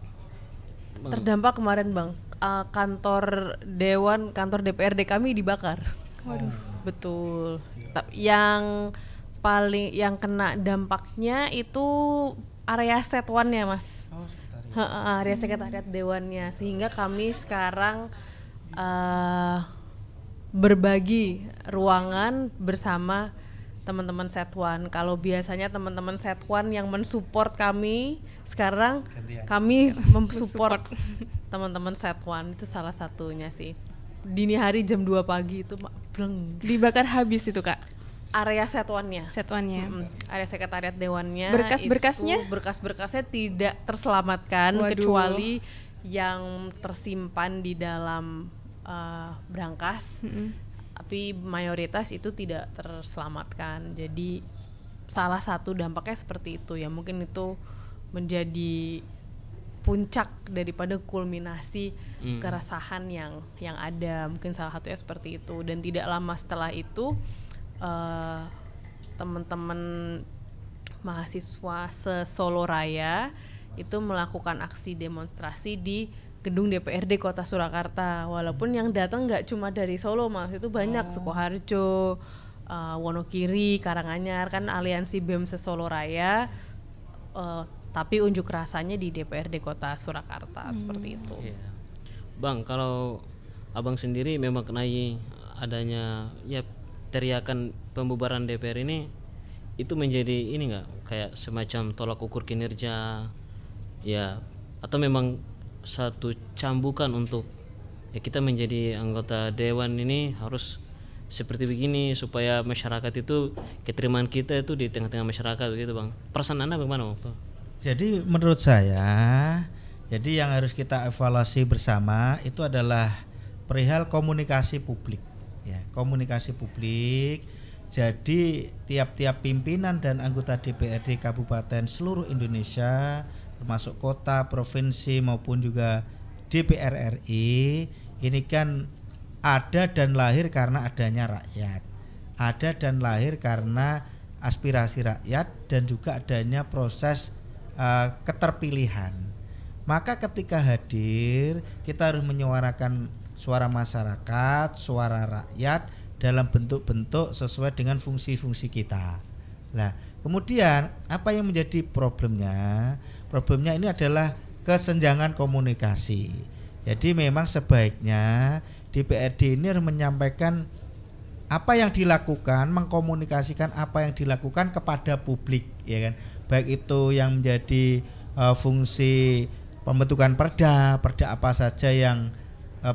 Terdampak kemarin Bang, kantor DPRD kami dibakar. Waduh. Betul. Yang kena dampaknya itu area Setwannya Mas. Area sekretariat dewannya, sehingga kami sekarang berbagi ruangan bersama teman-teman Setwan. Kalau biasanya teman-teman Setwan yang mensupport kami, sekarang kami mensupport teman-teman Setwan. Itu salah satunya sih. Dini hari jam 2 pagi itu dibakar habis itu Kak. Area Setwannya. Area sekretariat dewannya. Berkas-berkasnya? Berkas-berkasnya tidak terselamatkan. Waduh. Kecuali yang tersimpan di dalam berangkas, tapi mayoritas itu tidak terselamatkan. Jadi salah satu dampaknya seperti itu ya, mungkin itu menjadi puncak daripada kulminasi keresahan yang ada, mungkin salah satunya seperti itu. Dan tidak lama setelah itu teman-teman mahasiswa se-Solo Raya itu melakukan aksi demonstrasi di gedung DPRD Kota Surakarta. Walaupun yang datang nggak cuma dari Solo, Mas, itu banyak Sukoharjo, Wonogiri, Karanganyar, kan aliansi BEM se-Solo Raya. Tapi unjuk rasanya di DPRD Kota Surakarta seperti itu. Yeah. Bang, kalau Abang sendiri memaknai adanya ya teriakan pembubaran DPR ini, itu menjadi ini nggak kayak semacam tolak ukur kinerja ya, atau memang satu cambukan untuk ya kita menjadi anggota dewan ini harus seperti begini supaya masyarakat itu, keterimaan kita itu di tengah-tengah masyarakat begitu, Bang? Perasaan Anda bagaimana, Bang? Jadi menurut saya, jadi yang harus kita evaluasi bersama itu adalah perihal komunikasi publik ya, komunikasi publik. Jadi tiap-tiap pimpinan dan anggota DPRD Kabupaten seluruh Indonesia, termasuk kota, provinsi maupun juga DPR RI, ini kan ada dan lahir karena adanya rakyat, ada dan lahir karena aspirasi rakyat dan juga adanya proses keterpilihan. Maka ketika hadir, kita harus menyuarakan suara masyarakat, suara rakyat dalam bentuk-bentuk sesuai dengan fungsi-fungsi kita. Nah, kemudian apa yang menjadi problemnya? Problemnya ini adalah kesenjangan komunikasi. Jadi memang sebaiknya DPRD ini harus menyampaikan apa yang dilakukan, mengkomunikasikan apa yang dilakukan kepada publik, ya kan? Baik itu yang menjadi fungsi pembentukan perda apa saja yang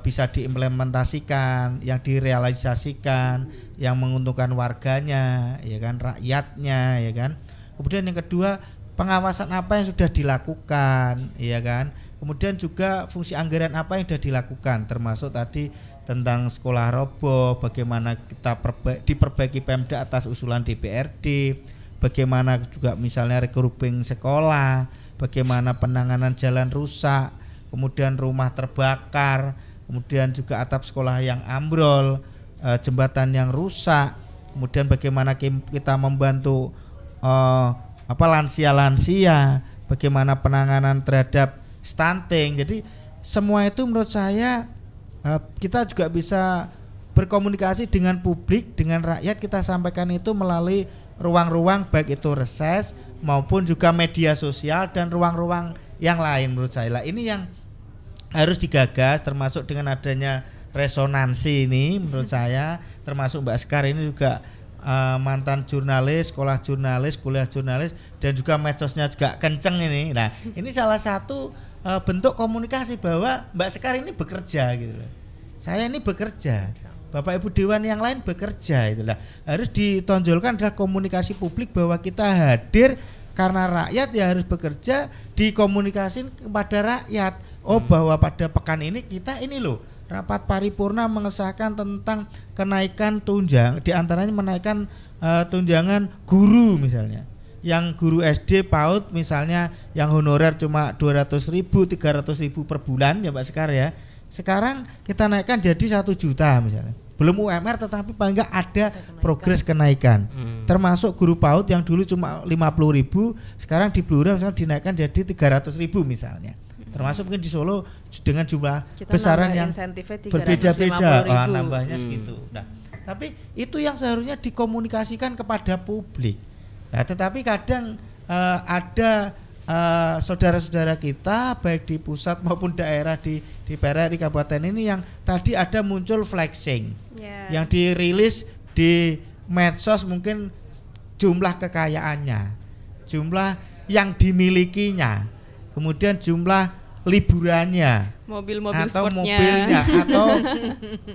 bisa diimplementasikan, yang direalisasikan, yang menguntungkan warganya, ya kan, rakyatnya, ya kan. Kemudian yang kedua, pengawasan apa yang sudah dilakukan, ya kan. Kemudian juga fungsi anggaran apa yang sudah dilakukan, termasuk tadi tentang sekolah roboh, bagaimana kita diperbaiki Pemda atas usulan DPRD, bagaimana juga misalnya regrouping sekolah, bagaimana penanganan jalan rusak, kemudian rumah terbakar, kemudian juga atap sekolah yang ambrol, jembatan yang rusak, kemudian bagaimana kita membantu lansia-lansia, bagaimana penanganan terhadap stunting. Jadi semua itu menurut saya kita juga bisa berkomunikasi dengan publik, dengan rakyat, kita sampaikan itu melalui ruang-ruang baik itu reses maupun juga media sosial dan ruang-ruang yang lain menurut saya. Lah ini yang harus digagas, termasuk dengan adanya resonansi ini menurut saya, termasuk Mbak Sekar ini juga mantan jurnalis, sekolah jurnalis, kuliah jurnalis, dan juga medsosnya juga kenceng ini. Nah ini salah satu bentuk komunikasi bahwa Mbak Sekar ini bekerja gitu loh. Saya ini bekerja, Bapak Ibu Dewan yang lain bekerja, itulah harus ditonjolkan adalah komunikasi publik bahwa kita hadir karena rakyat ya harus bekerja, dikomunikasikan kepada rakyat. Oh bahwa pada pekan ini kita ini loh rapat paripurna mengesahkan tentang kenaikan tunjangan, diantaranya menaikkan tunjangan guru misalnya. Yang guru SD PAUD misalnya yang honorer cuma 200.000, 300.000 per bulan ya Pak Sekar ya. Sekarang kita naikkan jadi 1 juta misalnya. Belum UMR tetapi paling enggak ada progres kenaikan. Termasuk guru PAUD yang dulu cuma 50.000, sekarang di Blora misalnya dinaikkan jadi 300.000 misalnya. Termasuk mungkin di Solo dengan jumlah kita besaran yang berbeda-beda, nambahnya segitu. Nah, tapi itu yang seharusnya dikomunikasikan kepada publik. Nah, tetapi kadang ada saudara-saudara kita baik di pusat maupun daerah di PRRI Kabupaten ini yang tadi ada muncul flexing, yang dirilis di medsos mungkin jumlah kekayaannya, jumlah yang dimilikinya, kemudian jumlah liburannya, mobil-mobil atau sportnya, mobilnya, atau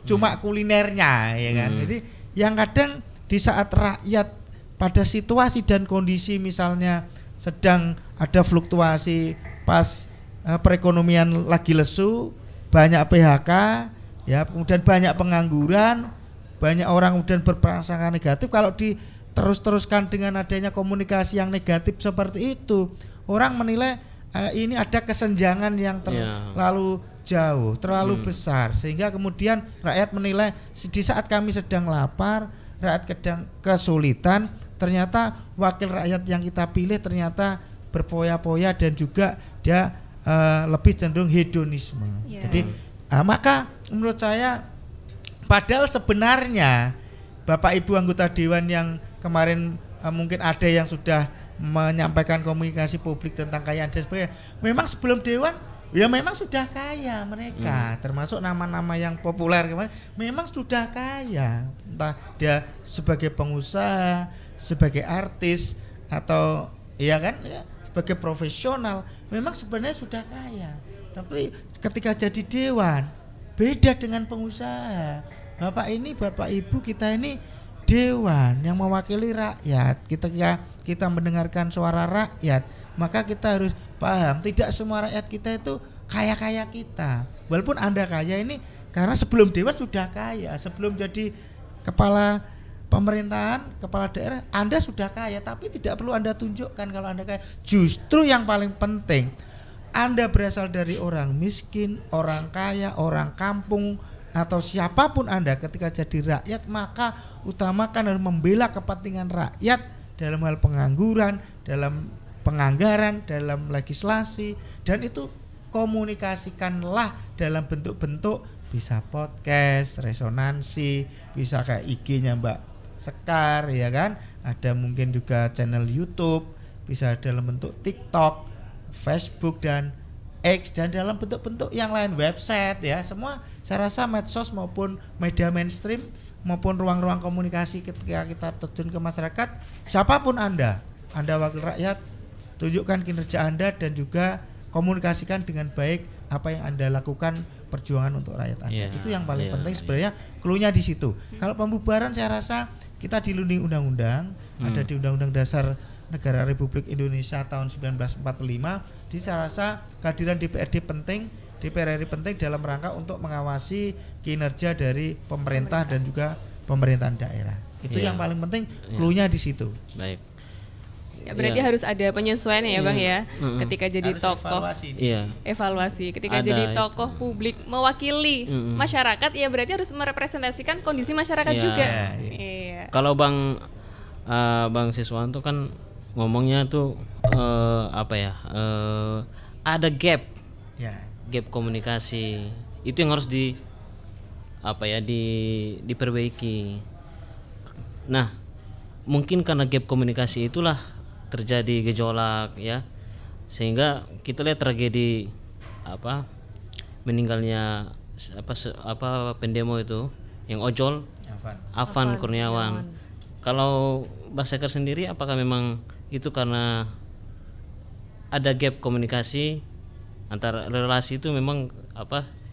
cuma kulinernya, ya kan. Jadi yang kadang di saat rakyat pada situasi dan kondisi misalnya sedang ada fluktuasi pas perekonomian lagi lesu, banyak PHK, ya, kemudian banyak pengangguran, banyak orang kemudian berprasangka negatif. Kalau diterus-teruskan dengan adanya komunikasi yang negatif seperti itu, orang menilai ini ada kesenjangan yang terlalu jauh, terlalu besar, sehingga kemudian rakyat menilai di saat kami sedang lapar, rakyat sedang kesulitan, ternyata wakil rakyat yang kita pilih ternyata berpoya-poya dan juga dia lebih cenderung hedonisme. Jadi maka menurut saya padahal sebenarnya Bapak Ibu anggota dewan yang kemarin mungkin ada yang sudah menyampaikan komunikasi publik tentang kekayaan dan sebagainya, memang sebelum dewan ya memang sudah kaya mereka, termasuk nama-nama yang populer kemarin memang sudah kaya, entah dia sebagai pengusaha, sebagai artis atau ya kan ya, sebagai profesional memang sebenarnya sudah kaya. Tapi ketika jadi dewan beda dengan pengusaha. Bapak Ibu kita ini dewan yang mewakili rakyat. Kita mendengarkan suara rakyat, maka kita harus paham tidak semua rakyat kita itu kaya-kaya kita. Walaupun Anda kaya ini karena sebelum dewan sudah kaya, sebelum jadi kepala pemerintahan, kepala daerah Anda sudah kaya, tapi tidak perlu Anda tunjukkan kalau Anda kaya. Justru yang paling penting, Anda berasal dari orang miskin, orang kaya, orang kampung, atau siapapun Anda ketika jadi rakyat, maka utamakan harus membela kepentingan rakyat dalam hal pengangguran, dalam penganggaran, dalam legislasi, dan itu komunikasikanlah dalam bentuk-bentuk bisa podcast, resonansi, bisa kayak IG-nya Mbak Sekar ya kan, ada mungkin juga channel YouTube, bisa dalam bentuk TikTok, Facebook dan X, dan dalam bentuk-bentuk yang lain, website ya, semua saya rasa medsos maupun media mainstream maupun ruang-ruang komunikasi ketika kita terjun ke masyarakat, siapapun Anda wakil rakyat, tunjukkan kinerja Anda dan juga komunikasikan dengan baik apa yang Anda lakukan perjuangan untuk rakyat Anda. Itu yang paling penting sebenarnya, clue-nya di situ. Kalau pembubaran saya rasa kita dilindungi undang-undang, ada di Undang-Undang Dasar Negara Republik Indonesia tahun 1945. Jadi saya rasa kehadiran DPRD RI penting dalam rangka untuk mengawasi kinerja dari pemerintah dan juga pemerintahan daerah. Itu yang paling penting, clue-nya di situ. Baik. Ya, berarti harus ada penyesuaian ya Bang ya, ketika jadi harus tokoh. Evaluasi. Ketika jadi tokoh publik mewakili masyarakat, ya berarti harus merepresentasikan kondisi masyarakat juga. Kalau Bang Siswanto kan ngomongnya tuh ada gap komunikasi, itu yang harus diperbaiki. Nah, mungkin karena gap komunikasi itulah terjadi gejolak ya, sehingga kita lihat tragedi meninggalnya pendemo itu yang ojol Afan Kurniawan. Kalau Mbak Sekar sendiri, apakah memang itu karena ada gap komunikasi antara relasi itu memang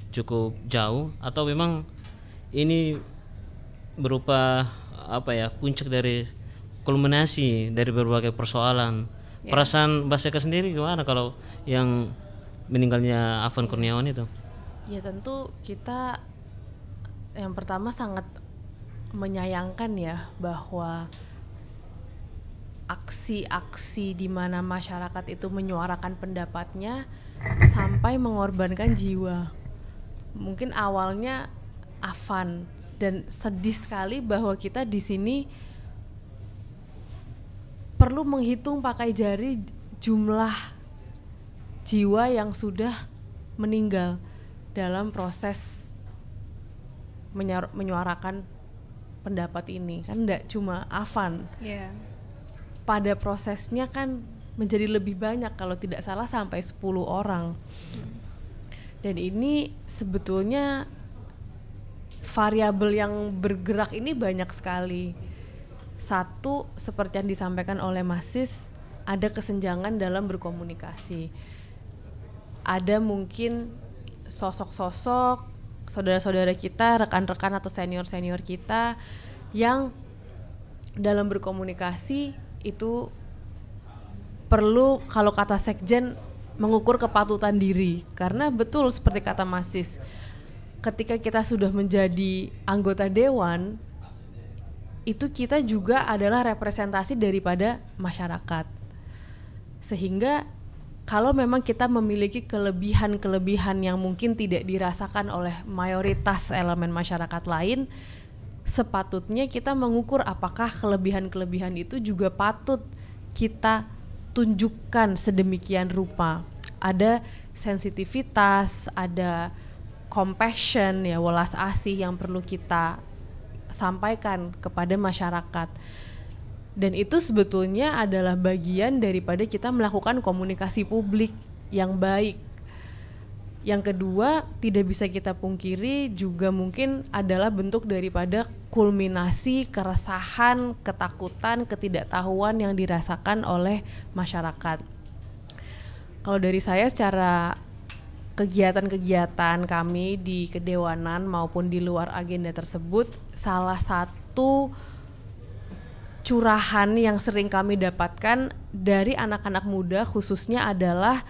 cukup jauh, atau memang ini berupa puncak dari kulminasi dari berbagai persoalan? Perasaan Mbak Sekar sendiri gimana kalau yang meninggalnya Afan Kurniawan itu? Ya tentu kita yang pertama sangat menyayangkan ya, bahwa aksi-aksi di mana masyarakat itu menyuarakan pendapatnya sampai mengorbankan jiwa. Mungkin awalnya Afan, dan sedih sekali bahwa kita di sini perlu menghitung pakai jari jumlah jiwa yang sudah meninggal dalam proses menyuarakan pendapat ini. Kan enggak cuma Afan. Pada prosesnya kan menjadi lebih banyak, kalau tidak salah sampai 10 orang. Dan ini sebetulnya variabel yang bergerak ini banyak sekali. Satu, seperti yang disampaikan oleh Mas Sis, ada kesenjangan dalam berkomunikasi. Ada mungkin sosok-sosok saudara-saudara kita, rekan-rekan atau senior-senior kita yang dalam berkomunikasi itu perlu, kalau kata Sekjen, mengukur kepatutan diri. Karena betul seperti kata Mas Sis, ketika kita sudah menjadi anggota dewan, itu kita juga adalah representasi daripada masyarakat. Sehingga kalau memang kita memiliki kelebihan-kelebihan yang mungkin tidak dirasakan oleh mayoritas elemen masyarakat lain, sepatutnya kita mengukur apakah kelebihan-kelebihan itu juga patut kita tunjukkan sedemikian rupa. Ada sensitivitas, ada compassion, ya, welas asih yang perlu kita sampaikan kepada masyarakat. Dan itu sebetulnya adalah bagian daripada kita melakukan komunikasi publik yang baik. Yang kedua, tidak bisa kita pungkiri juga mungkin adalah bentuk daripada kulminasi keresahan, ketakutan, ketidaktahuan yang dirasakan oleh masyarakat. Kalau dari saya secara kegiatan-kegiatan kami di kedewanan maupun di luar agenda tersebut, salah satu curahan yang sering kami dapatkan dari anak-anak muda khususnya adalah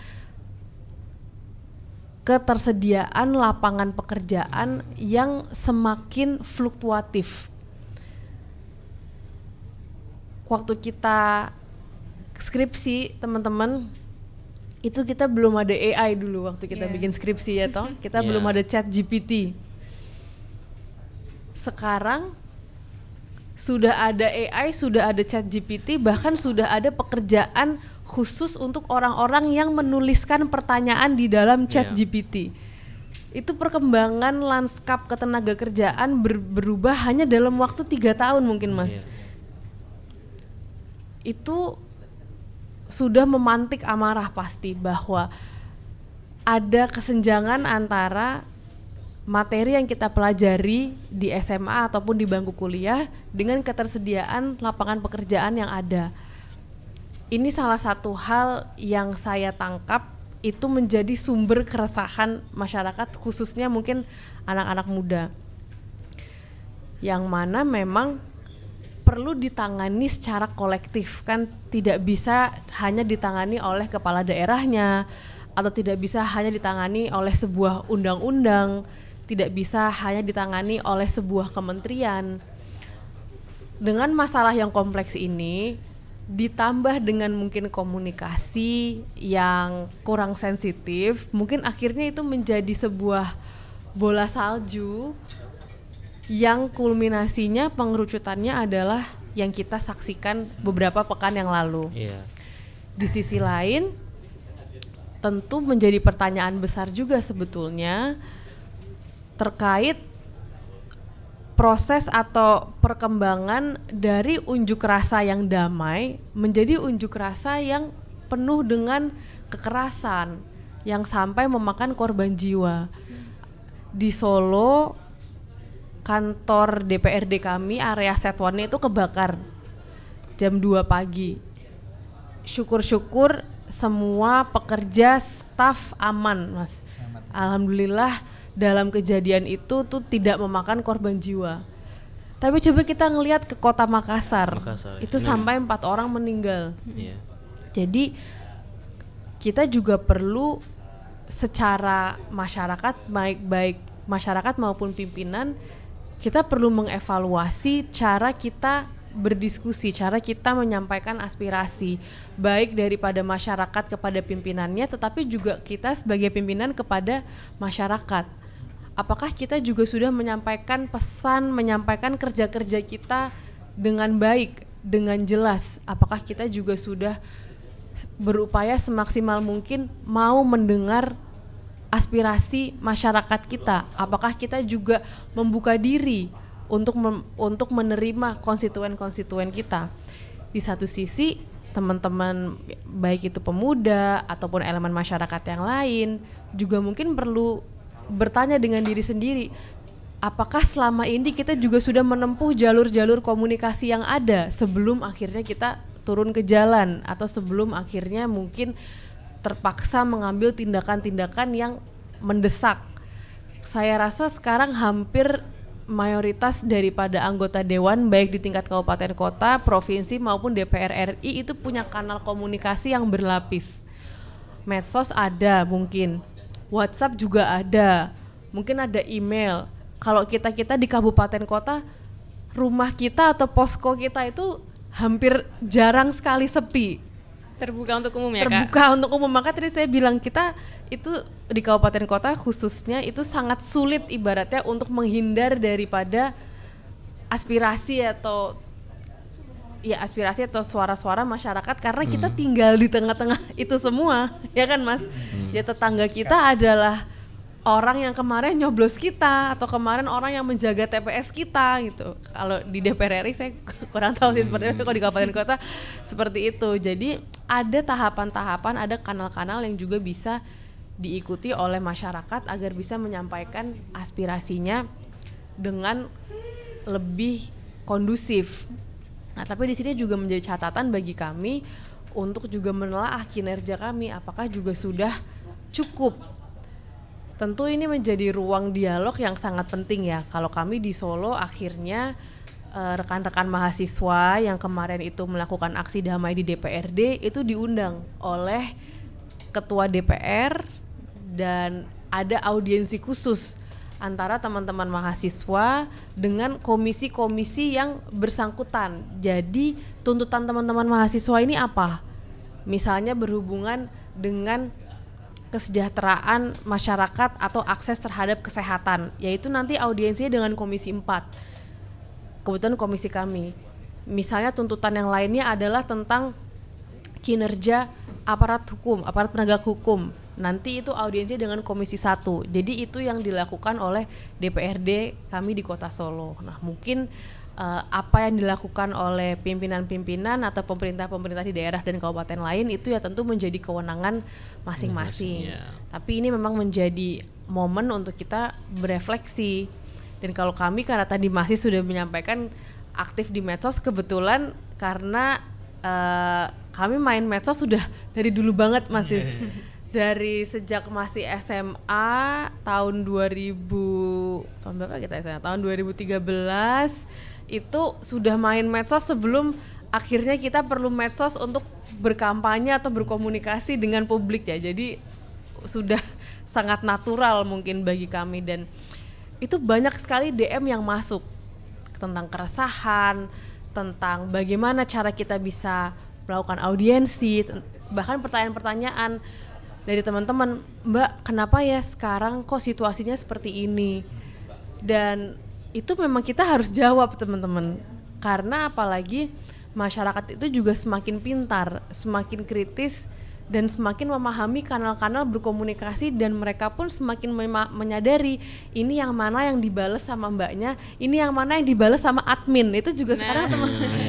ketersediaan lapangan pekerjaan yang semakin fluktuatif. Waktu kita skripsi, teman-teman, itu kita belum ada AI dulu waktu kita bikin skripsi ya toh. Kita belum ada ChatGPT. Sekarang sudah ada AI, sudah ada ChatGPT, bahkan sudah ada pekerjaan khusus untuk orang-orang yang menuliskan pertanyaan di dalam ChatGPT. Itu perkembangan lanskap ketenaga kerjaan berubah hanya dalam waktu 3 tahun mungkin, Mas. Itu sudah memantik amarah pasti bahwa ada kesenjangan antara materi yang kita pelajari di SMA ataupun di bangku kuliah dengan ketersediaan lapangan pekerjaan yang ada. Ini salah satu hal yang saya tangkap itu menjadi sumber keresahan masyarakat, khususnya mungkin anak-anak muda, yang mana memang perlu ditangani secara kolektif, kan tidak bisa hanya ditangani oleh kepala daerahnya atau tidak bisa hanya ditangani oleh sebuah undang-undang, tidak bisa hanya ditangani oleh sebuah kementerian. Dengan masalah yang kompleks ini ditambah dengan mungkin komunikasi yang kurang sensitif, mungkin akhirnya itu menjadi sebuah bola salju yang kulminasinya pengerucutannya adalah yang kita saksikan beberapa pekan yang lalu. Di sisi lain, tentu menjadi pertanyaan besar juga sebetulnya terkait proses atau perkembangan dari unjuk rasa yang damai menjadi unjuk rasa yang penuh dengan kekerasan yang sampai memakan korban jiwa. Di Solo, kantor DPRD kami area Setwani itu kebakar jam 2 pagi. Syukur-syukur semua pekerja, staf aman, Mas. Alhamdulillah dalam kejadian itu tuh tidak memakan korban jiwa. Tapi coba kita ngelihat ke kota Makassar itu sampai 4 orang meninggal. Jadi kita juga perlu secara masyarakat, baik masyarakat maupun pimpinan, kita perlu mengevaluasi cara kita berdiskusi, cara kita menyampaikan aspirasi, baik daripada masyarakat kepada pimpinannya, tetapi juga kita sebagai pimpinan kepada masyarakat. Apakah kita juga sudah menyampaikan pesan, menyampaikan kerja-kerja kita dengan baik, dengan jelas? Apakah kita juga sudah berupaya semaksimal mungkin mau mendengar aspirasi masyarakat kita? Apakah kita juga membuka diri untuk menerima konstituen-konstituen kita? Di satu sisi, teman-teman baik itu pemuda ataupun elemen masyarakat yang lain juga mungkin perlu bertanya dengan diri sendiri, apakah selama ini kita juga sudah menempuh jalur-jalur komunikasi yang ada sebelum akhirnya kita turun ke jalan, atau sebelum akhirnya mungkin terpaksa mengambil tindakan-tindakan yang mendesak. Saya rasa sekarang hampir mayoritas daripada anggota dewan baik di tingkat kabupaten kota, provinsi maupun DPR RI itu punya kanal komunikasi yang berlapis. Medsos ada mungkin, WhatsApp juga ada, mungkin ada email. Kalau kita di kabupaten kota, rumah kita atau posko kita itu hampir jarang sekali sepi. Terbuka untuk umum ya, terbuka Kak? Untuk umum, maka tadi saya bilang kita itu di kabupaten kota khususnya itu sangat sulit ibaratnya untuk menghindar daripada aspirasi atau suara-suara masyarakat, karena kita tinggal di tengah-tengah itu semua, ya kan Mas? Ya tetangga kita adalah orang yang kemarin nyoblos kita, atau kemarin orang yang menjaga TPS kita gitu. Kalau di DPR RI saya kurang tahu sih seperti itu, kalau di kabupaten kota seperti itu. Jadi ada tahapan-tahapan, ada kanal-kanal yang juga bisa diikuti oleh masyarakat agar bisa menyampaikan aspirasinya dengan lebih kondusif. Nah, tapi di sini juga menjadi catatan bagi kami untuk juga menelaah kinerja kami, apakah juga sudah cukup. Tentu ini menjadi ruang dialog yang sangat penting ya. Kalau kami di Solo akhirnya rekan-rekan mahasiswa yang kemarin itu melakukan aksi damai di DPRD itu diundang oleh Ketua DPR dan ada audiensi khusus antara teman-teman mahasiswa dengan komisi-komisi yang bersangkutan. Jadi tuntutan teman-teman mahasiswa ini apa? Misalnya berhubungan dengan kesejahteraan masyarakat atau akses terhadap kesehatan, yaitu nanti audiensinya dengan komisi 4. Kebetulan komisi kami. Misalnya tuntutan yang lainnya adalah tentang kinerja aparat penegak hukum. Nanti itu audiensinya dengan komisi 1. Jadi itu yang dilakukan oleh DPRD kami di Kota Solo. Nah, mungkin apa yang dilakukan oleh pimpinan-pimpinan atau pemerintah-pemerintah di daerah dan kabupaten lain itu ya tentu menjadi kewenangan masing-masing. Tapi ini memang menjadi momen untuk kita berefleksi. Dan kalau kami, karena tadi masih sudah menyampaikan aktif di medsos, kebetulan karena kami main medsos sudah dari dulu banget masih. Dari sejak masih SMA tahun 2000, tahun berapa kita SMA? Tahun 2013 itu sudah main medsos sebelum akhirnya kita perlu medsos untuk berkampanye atau berkomunikasi dengan publik ya. Jadi sudah sangat natural mungkin bagi kami, dan itu banyak sekali DM yang masuk tentang keresahan, tentang bagaimana cara kita bisa melakukan audiensi, bahkan pertanyaan-pertanyaan dari teman-teman, Mbak, kenapa ya sekarang kok situasinya seperti ini? Dan itu memang kita harus jawab teman-teman, karena apalagi masyarakat itu juga semakin pintar, semakin kritis, dan semakin memahami kanal-kanal berkomunikasi, dan mereka pun semakin menyadari ini yang mana yang dibales sama mbaknya, ini yang mana yang dibales sama admin. Itu juga sekarang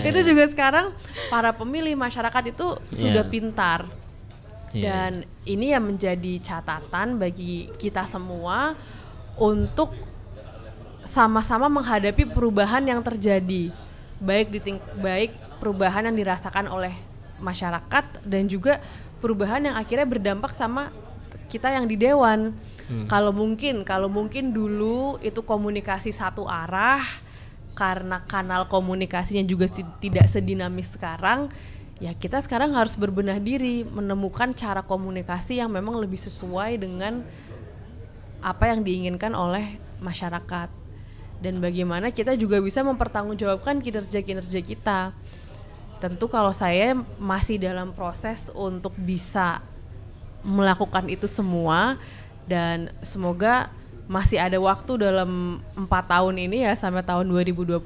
itu juga sekarang para pemilih masyarakat itu sudah pintar. Dan ini yang menjadi catatan bagi kita semua untuk sama-sama menghadapi perubahan yang terjadi, baik perubahan yang dirasakan oleh masyarakat dan juga perubahan yang akhirnya berdampak sama kita yang di dewan. Kalau mungkin dulu itu komunikasi satu arah, karena kanal komunikasinya juga tidak sedinamis sekarang. Ya kita sekarang harus berbenah diri, menemukan cara komunikasi yang memang lebih sesuai dengan apa yang diinginkan oleh masyarakat. Dan bagaimana kita juga bisa mempertanggungjawabkan kinerja-kinerja kita. Tentu kalau saya masih dalam proses untuk bisa melakukan itu semua, dan semoga masih ada waktu dalam 4 tahun ini ya, sampai tahun 2029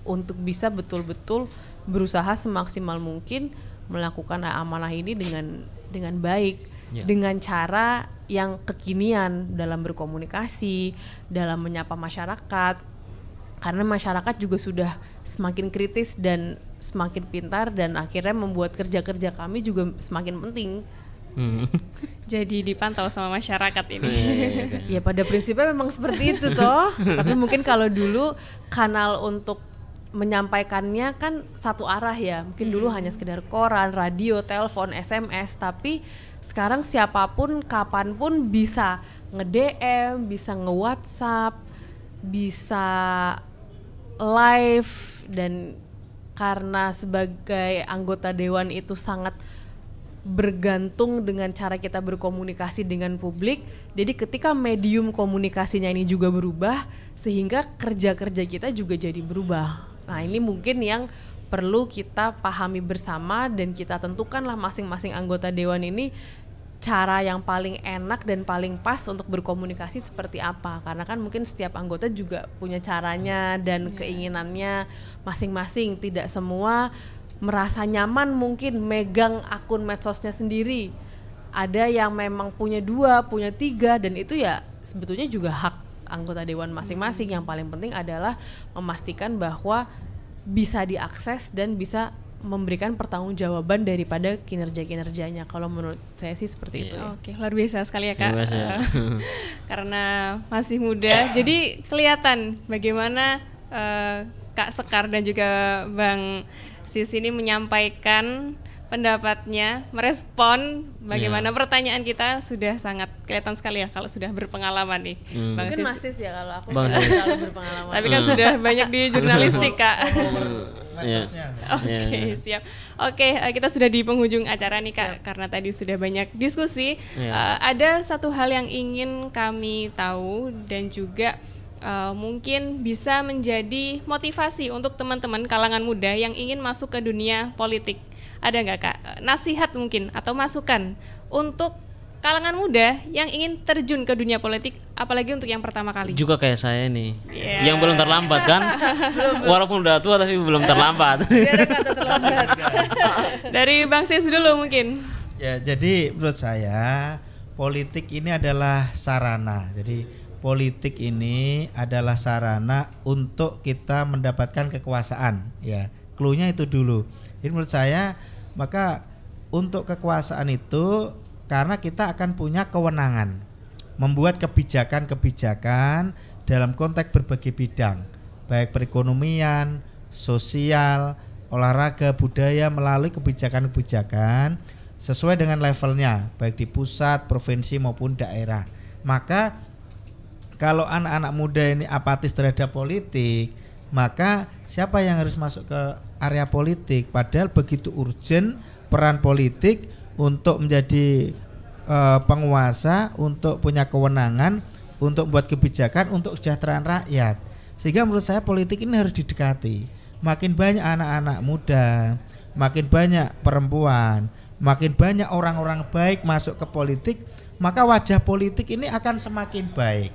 untuk bisa betul-betul berusaha semaksimal mungkin melakukan amanah ini dengan baik, dengan cara yang kekinian dalam berkomunikasi, dalam menyapa masyarakat, karena masyarakat juga sudah semakin kritis dan semakin pintar, dan akhirnya membuat kerja-kerja kami juga semakin penting. Jadi dipantau sama masyarakat ini. Ya pada prinsipnya memang seperti itu toh. Tapi mungkin kalau dulu kanal untuk menyampaikannya kan satu arah ya. Mungkin dulu hanya sekedar koran, radio, telepon, SMS. Tapi sekarang siapapun, kapanpun bisa nge-DM, bisa nge-WhatsApp, bisa live. Dan karena sebagai anggota dewan itu sangat bergantung dengan cara kita berkomunikasi dengan publik. Jadi ketika medium komunikasinya ini juga berubah, sehingga kerja-kerja kita juga jadi berubah. Nah ini mungkin yang perlu kita pahami bersama, dan kita tentukanlah masing-masing anggota dewan ini cara yang paling enak dan paling pas untuk berkomunikasi seperti apa, karena kan mungkin setiap anggota juga punya caranya dan keinginannya masing-masing. Tidak semua merasa nyaman mungkin megang akun medsosnya sendiri, ada yang memang punya 2, punya 3, dan itu ya sebetulnya juga hak anggota dewan masing-masing. Yang paling penting adalah memastikan bahwa bisa diakses dan bisa memberikan pertanggungjawaban daripada kinerja-kinerjanya. Kalau menurut saya sih seperti itu. Oke, luar biasa sekali ya Kak. Karena masih muda, jadi kelihatan bagaimana Kak Sekar dan juga Bang Sis ini menyampaikan pendapatnya, merespon bagaimana pertanyaan kita, sudah sangat kelihatan sekali ya kalau sudah berpengalaman nih. Bang Mungkin Sis. Masis ya, kalau aku tidak terlalu berpengalaman. Tapi kan sudah banyak di jurnalistik Kak. Oke, siap. Oke, kita sudah di penghujung acara nih Kak, karena tadi sudah banyak diskusi. Ada satu hal yang ingin kami tahu dan juga mungkin bisa menjadi motivasi untuk teman-teman kalangan muda yang ingin masuk ke dunia politik. Ada nggak Kak nasihat mungkin atau masukan untuk kalangan muda yang ingin terjun ke dunia politik, apalagi untuk yang pertama kali? Juga kayak saya nih, yang belum terlambat kan? Walaupun udah tua tapi belum terlambat. Dari Bang Sis dulu mungkin. Ya, jadi menurut saya politik ini adalah sarana. Jadi politik ini adalah sarana untuk kita mendapatkan kekuasaan. Ya, clue-nya itu dulu. Jadi menurut saya, maka untuk kekuasaan itu karena kita akan punya kewenangan membuat kebijakan-kebijakan dalam konteks berbagai bidang, baik perekonomian, sosial, olahraga, budaya, melalui kebijakan-kebijakan sesuai dengan levelnya, baik di pusat, provinsi maupun daerah. Maka kalau anak-anak muda ini apatis terhadap politik, maka siapa yang harus masuk ke area politik? Padahal begitu urgent peran politik untuk menjadi penguasa, untuk punya kewenangan, untuk membuat kebijakan untuk kesejahteraan rakyat. Sehingga menurut saya politik ini harus didekati. Makin banyak anak-anak muda, makin banyak perempuan, makin banyak orang-orang baik masuk ke politik, maka wajah politik ini akan semakin baik.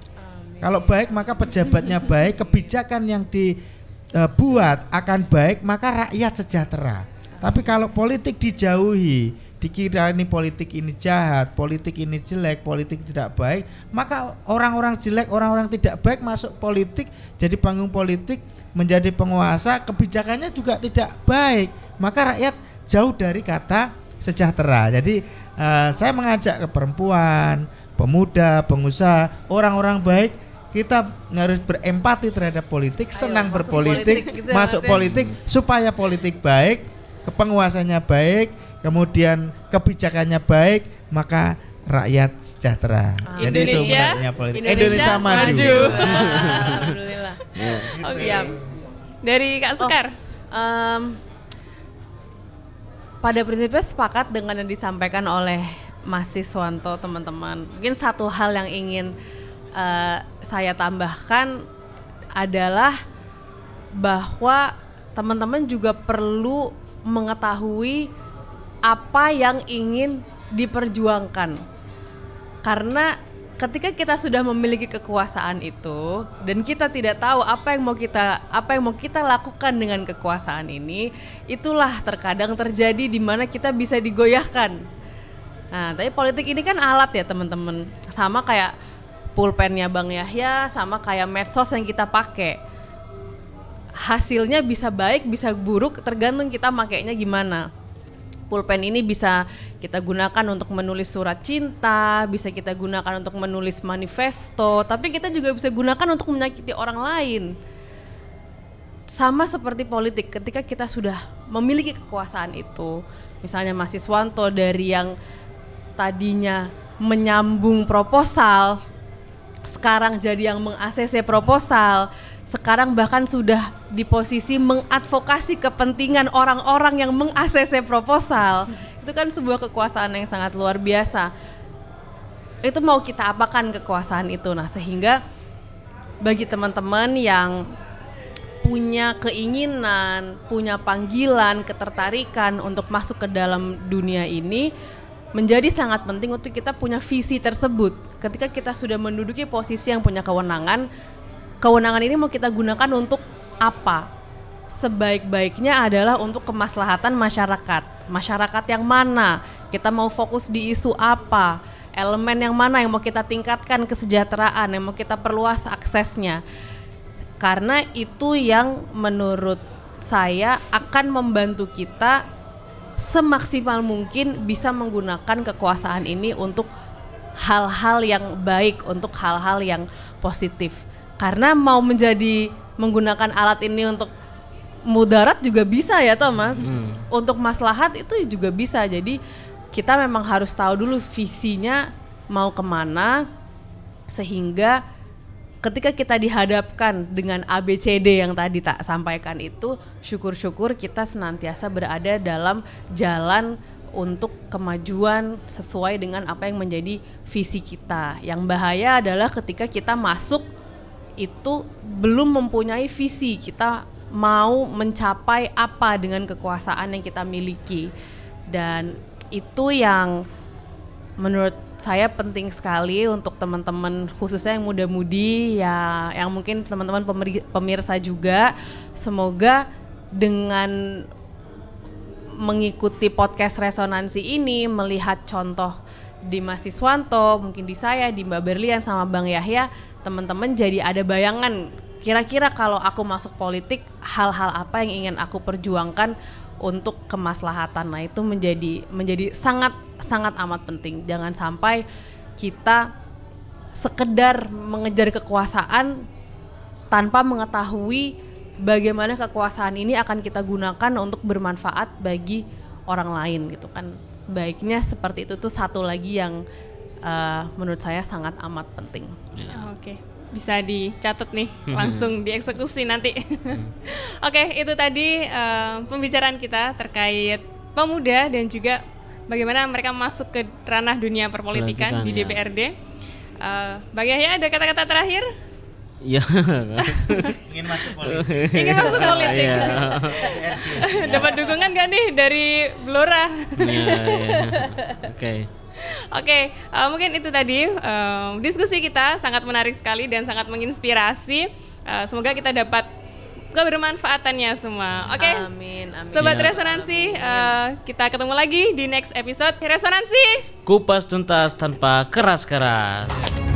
Kalau baik maka pejabatnya baik, kebijakan yang dibuat akan baik, maka rakyat sejahtera. Tapi kalau politik dijauhi, dikira ini politik ini jahat, politik ini jelek, politik tidak baik, maka orang-orang jelek, orang-orang tidak baik masuk politik, jadi panggung politik, menjadi penguasa, kebijakannya juga tidak baik, maka rakyat jauh dari kata sejahtera. Jadi saya mengajak ke perempuan, pemuda, pengusaha, orang-orang baik, kita harus berempati terhadap politik, senang berpolitik, masuk politik supaya politik baik, kepenguasannya baik, kemudian kebijakannya baik, maka rakyat sejahtera. Jadi itu benarnya politik. Indonesia maju. Alhamdulillah. Siap. Dari Kak Sekar. Pada prinsipnya sepakat dengan yang disampaikan oleh Mas Siswanto, teman-teman. Mungkin satu hal yang ingin saya tambahkan adalah bahwa teman-teman juga perlu mengetahui apa yang ingin diperjuangkan, karena ketika kita sudah memiliki kekuasaan itu dan kita tidak tahu apa yang mau kita lakukan dengan kekuasaan ini, itulah terkadang terjadi di mana kita bisa digoyahkan. Nah, tapi politik ini kan alat ya teman-teman, sama kayak pulpennya Bang Yahya, sama kayak medsos yang kita pakai. Hasilnya bisa baik, bisa buruk, tergantung kita makainya gimana. Pulpen ini bisa kita gunakan untuk menulis surat cinta, bisa kita gunakan untuk menulis manifesto, tapi kita juga bisa gunakan untuk menyakiti orang lain. Sama seperti politik, ketika kita sudah memiliki kekuasaan itu, misalnya Mas Siswanto dari yang tadinya menyambung proposal, sekarang jadi yang meng-ACC proposal, sekarang bahkan sudah di posisi mengadvokasi kepentingan orang-orang yang meng-ACC proposal. Itu kan sebuah kekuasaan yang sangat luar biasa. Itu mau kita apakan kekuasaan itu. Nah, sehingga bagi teman-teman yang punya keinginan, punya panggilan, ketertarikan untuk masuk ke dalam dunia ini, menjadi sangat penting untuk kita punya visi tersebut. Ketika kita sudah menduduki posisi yang punya kewenangan ini mau kita gunakan untuk apa? Sebaik-baiknya adalah untuk kemaslahatan masyarakat. Masyarakat yang mana? Kita mau fokus di isu apa? Elemen yang mana yang mau kita tingkatkan kesejahteraan, yang mau kita perluas aksesnya. Karena itu yang menurut saya akan membantu kita semaksimal mungkin bisa menggunakan kekuasaan ini untuk hal-hal yang baik, untuk hal-hal yang positif. Karena mau menggunakan alat ini untuk mudarat juga bisa ya Thomas. Untuk maslahat itu juga bisa. Jadi kita memang harus tahu dulu visinya mau kemana, sehingga ketika kita dihadapkan dengan ABCD yang tadi tak sampaikan itu, syukur-syukur kita senantiasa berada dalam jalan untuk kemajuan sesuai dengan apa yang menjadi visi kita. Yang bahaya adalah ketika kita masuk itu belum mempunyai visi, kita mau mencapai apa dengan kekuasaan yang kita miliki. Dan itu yang menurut saya penting sekali untuk teman-teman, khususnya yang muda-mudi ya, yang mungkin teman-teman pemirsa juga. Semoga dengan mengikuti podcast Resonansi ini, melihat contoh di Mas Siswanto, mungkin di saya, di Mbak Berlian sama Bang Yahya, teman-teman jadi ada bayangan kira-kira kalau aku masuk politik hal-hal apa yang ingin aku perjuangkan untuk kemaslahatan. Nah itu menjadi sangat amat penting. Jangan sampai kita sekedar mengejar kekuasaan tanpa mengetahui bagaimana kekuasaan ini akan kita gunakan untuk bermanfaat bagi orang lain gitu kan. Sebaiknya seperti itu tuh satu lagi yang menurut saya sangat amat penting. Oke. Bisa dicatat nih, langsung dieksekusi nanti. Oke, itu tadi pembicaraan kita terkait pemuda dan juga bagaimana mereka masuk ke ranah dunia perpolitikan di DPRD. Bang Yahya, ada kata-kata terakhir? Iya. Ingin masuk politik. Ingin masuk politik. Dapat dukungan gak nih dari Blora? Oke, mungkin itu tadi diskusi kita sangat menarik sekali dan sangat menginspirasi. Semoga kita dapat kebermanfaatannya semua. Oke, amin. Sobat Resonansi, kita ketemu lagi di next episode Resonansi. Kupas tuntas tanpa keras-keras.